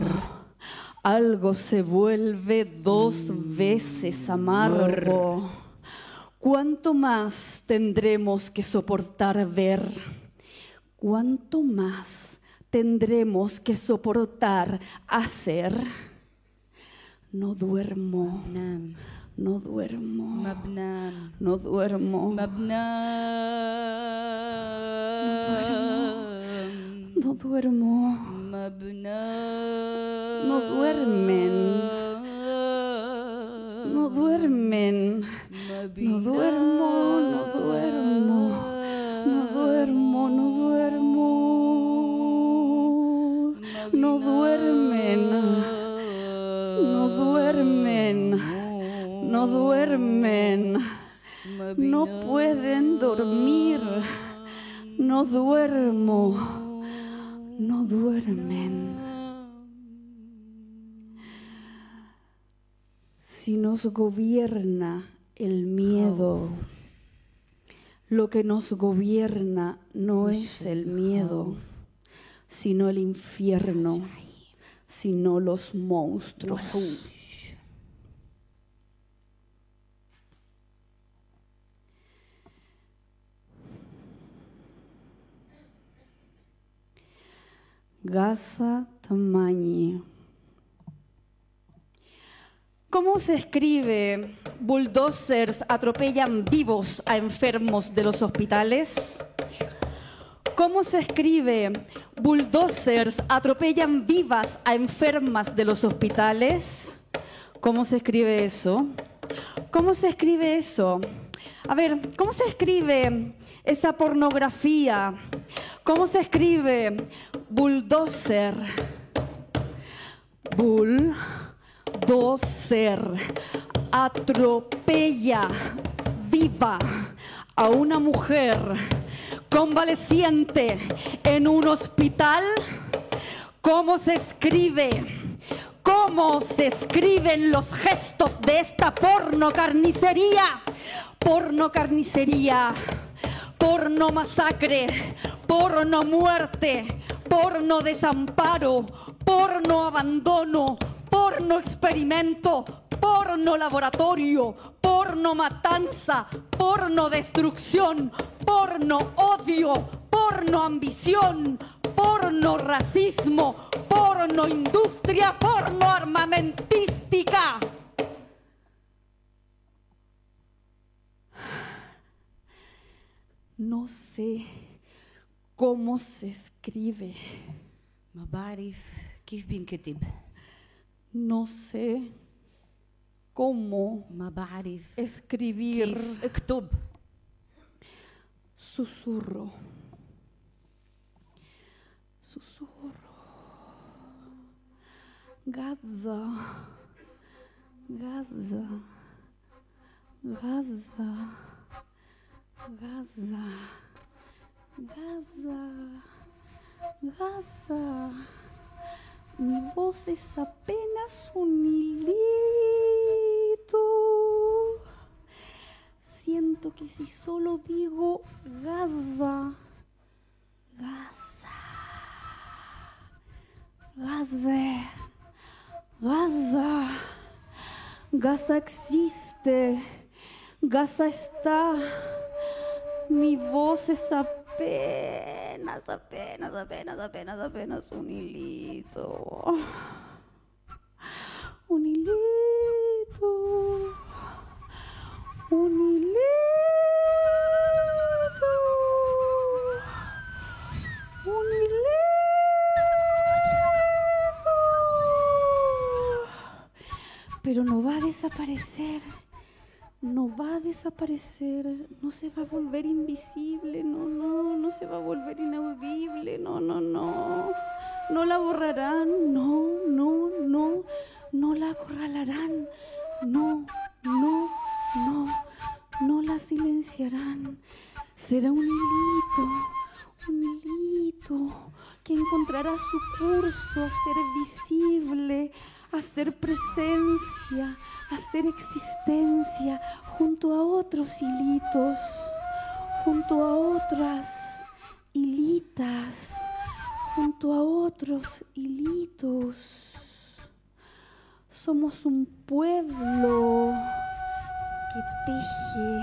Algo se vuelve 2 veces amargo. ¿Cuánto más tendremos que soportar ver? ¿Cuánto más tendremos que soportar hacer? No duermo. No duermo. No duermo. No duermo. No duermen. No duermen. No duermo, no duermo. No duermo, no duermo. No duermen. No duermen. No duermen. No pueden dormir. No duermo. No duermen. Si nos gobierna el miedo, lo que nos gobierna no es el miedo, sino el infierno, sino los monstruos. Gaza Tamañi. ¿Cómo se escribe bulldozers atropellan vivos a enfermos de los hospitales? ¿Cómo se escribe bulldozers atropellan vivas a enfermas de los hospitales? ¿Cómo se escribe eso? ¿Cómo se escribe eso? A ver, ¿cómo se escribe esa pornografía? ¿Cómo se escribe bulldozer? Bulldozer atropella viva a una mujer convaleciente en un hospital. ¿Cómo se escribe? ¿Cómo se escriben los gestos de esta pornocarnicería? Pornocarnicería, porno masacre, porno muerte, porno desamparo, porno abandono, porno experimento, porno laboratorio, porno matanza, porno destrucción, porno odio, porno ambición, porno racismo, porno industria, porno armamentística. No sé cómo se escribe. No sé cómo escribir. Susurro. Susurro. Gaza. Gaza. Gaza. Gaza. Gaza. Gaza. Mi voz es apenas un hilito. Siento que si solo digo Gaza, Gaza, Gaza, Gaza, Gaza existe, Gaza está. Mi voz es apenas un hilito. Un hilito. Un hilito. Un hilito. Pero no va a desaparecer. No va a desaparecer, no se va a volver invisible, no se va a volver inaudible, no la borrarán, no la acorralarán, no la silenciarán. Será un hilito que encontrará su curso a ser visible, a ser presencia, a ser existencia, junto a otros hilitos, junto a otras hilitas, junto a otros hilitos. Somos un pueblo que teje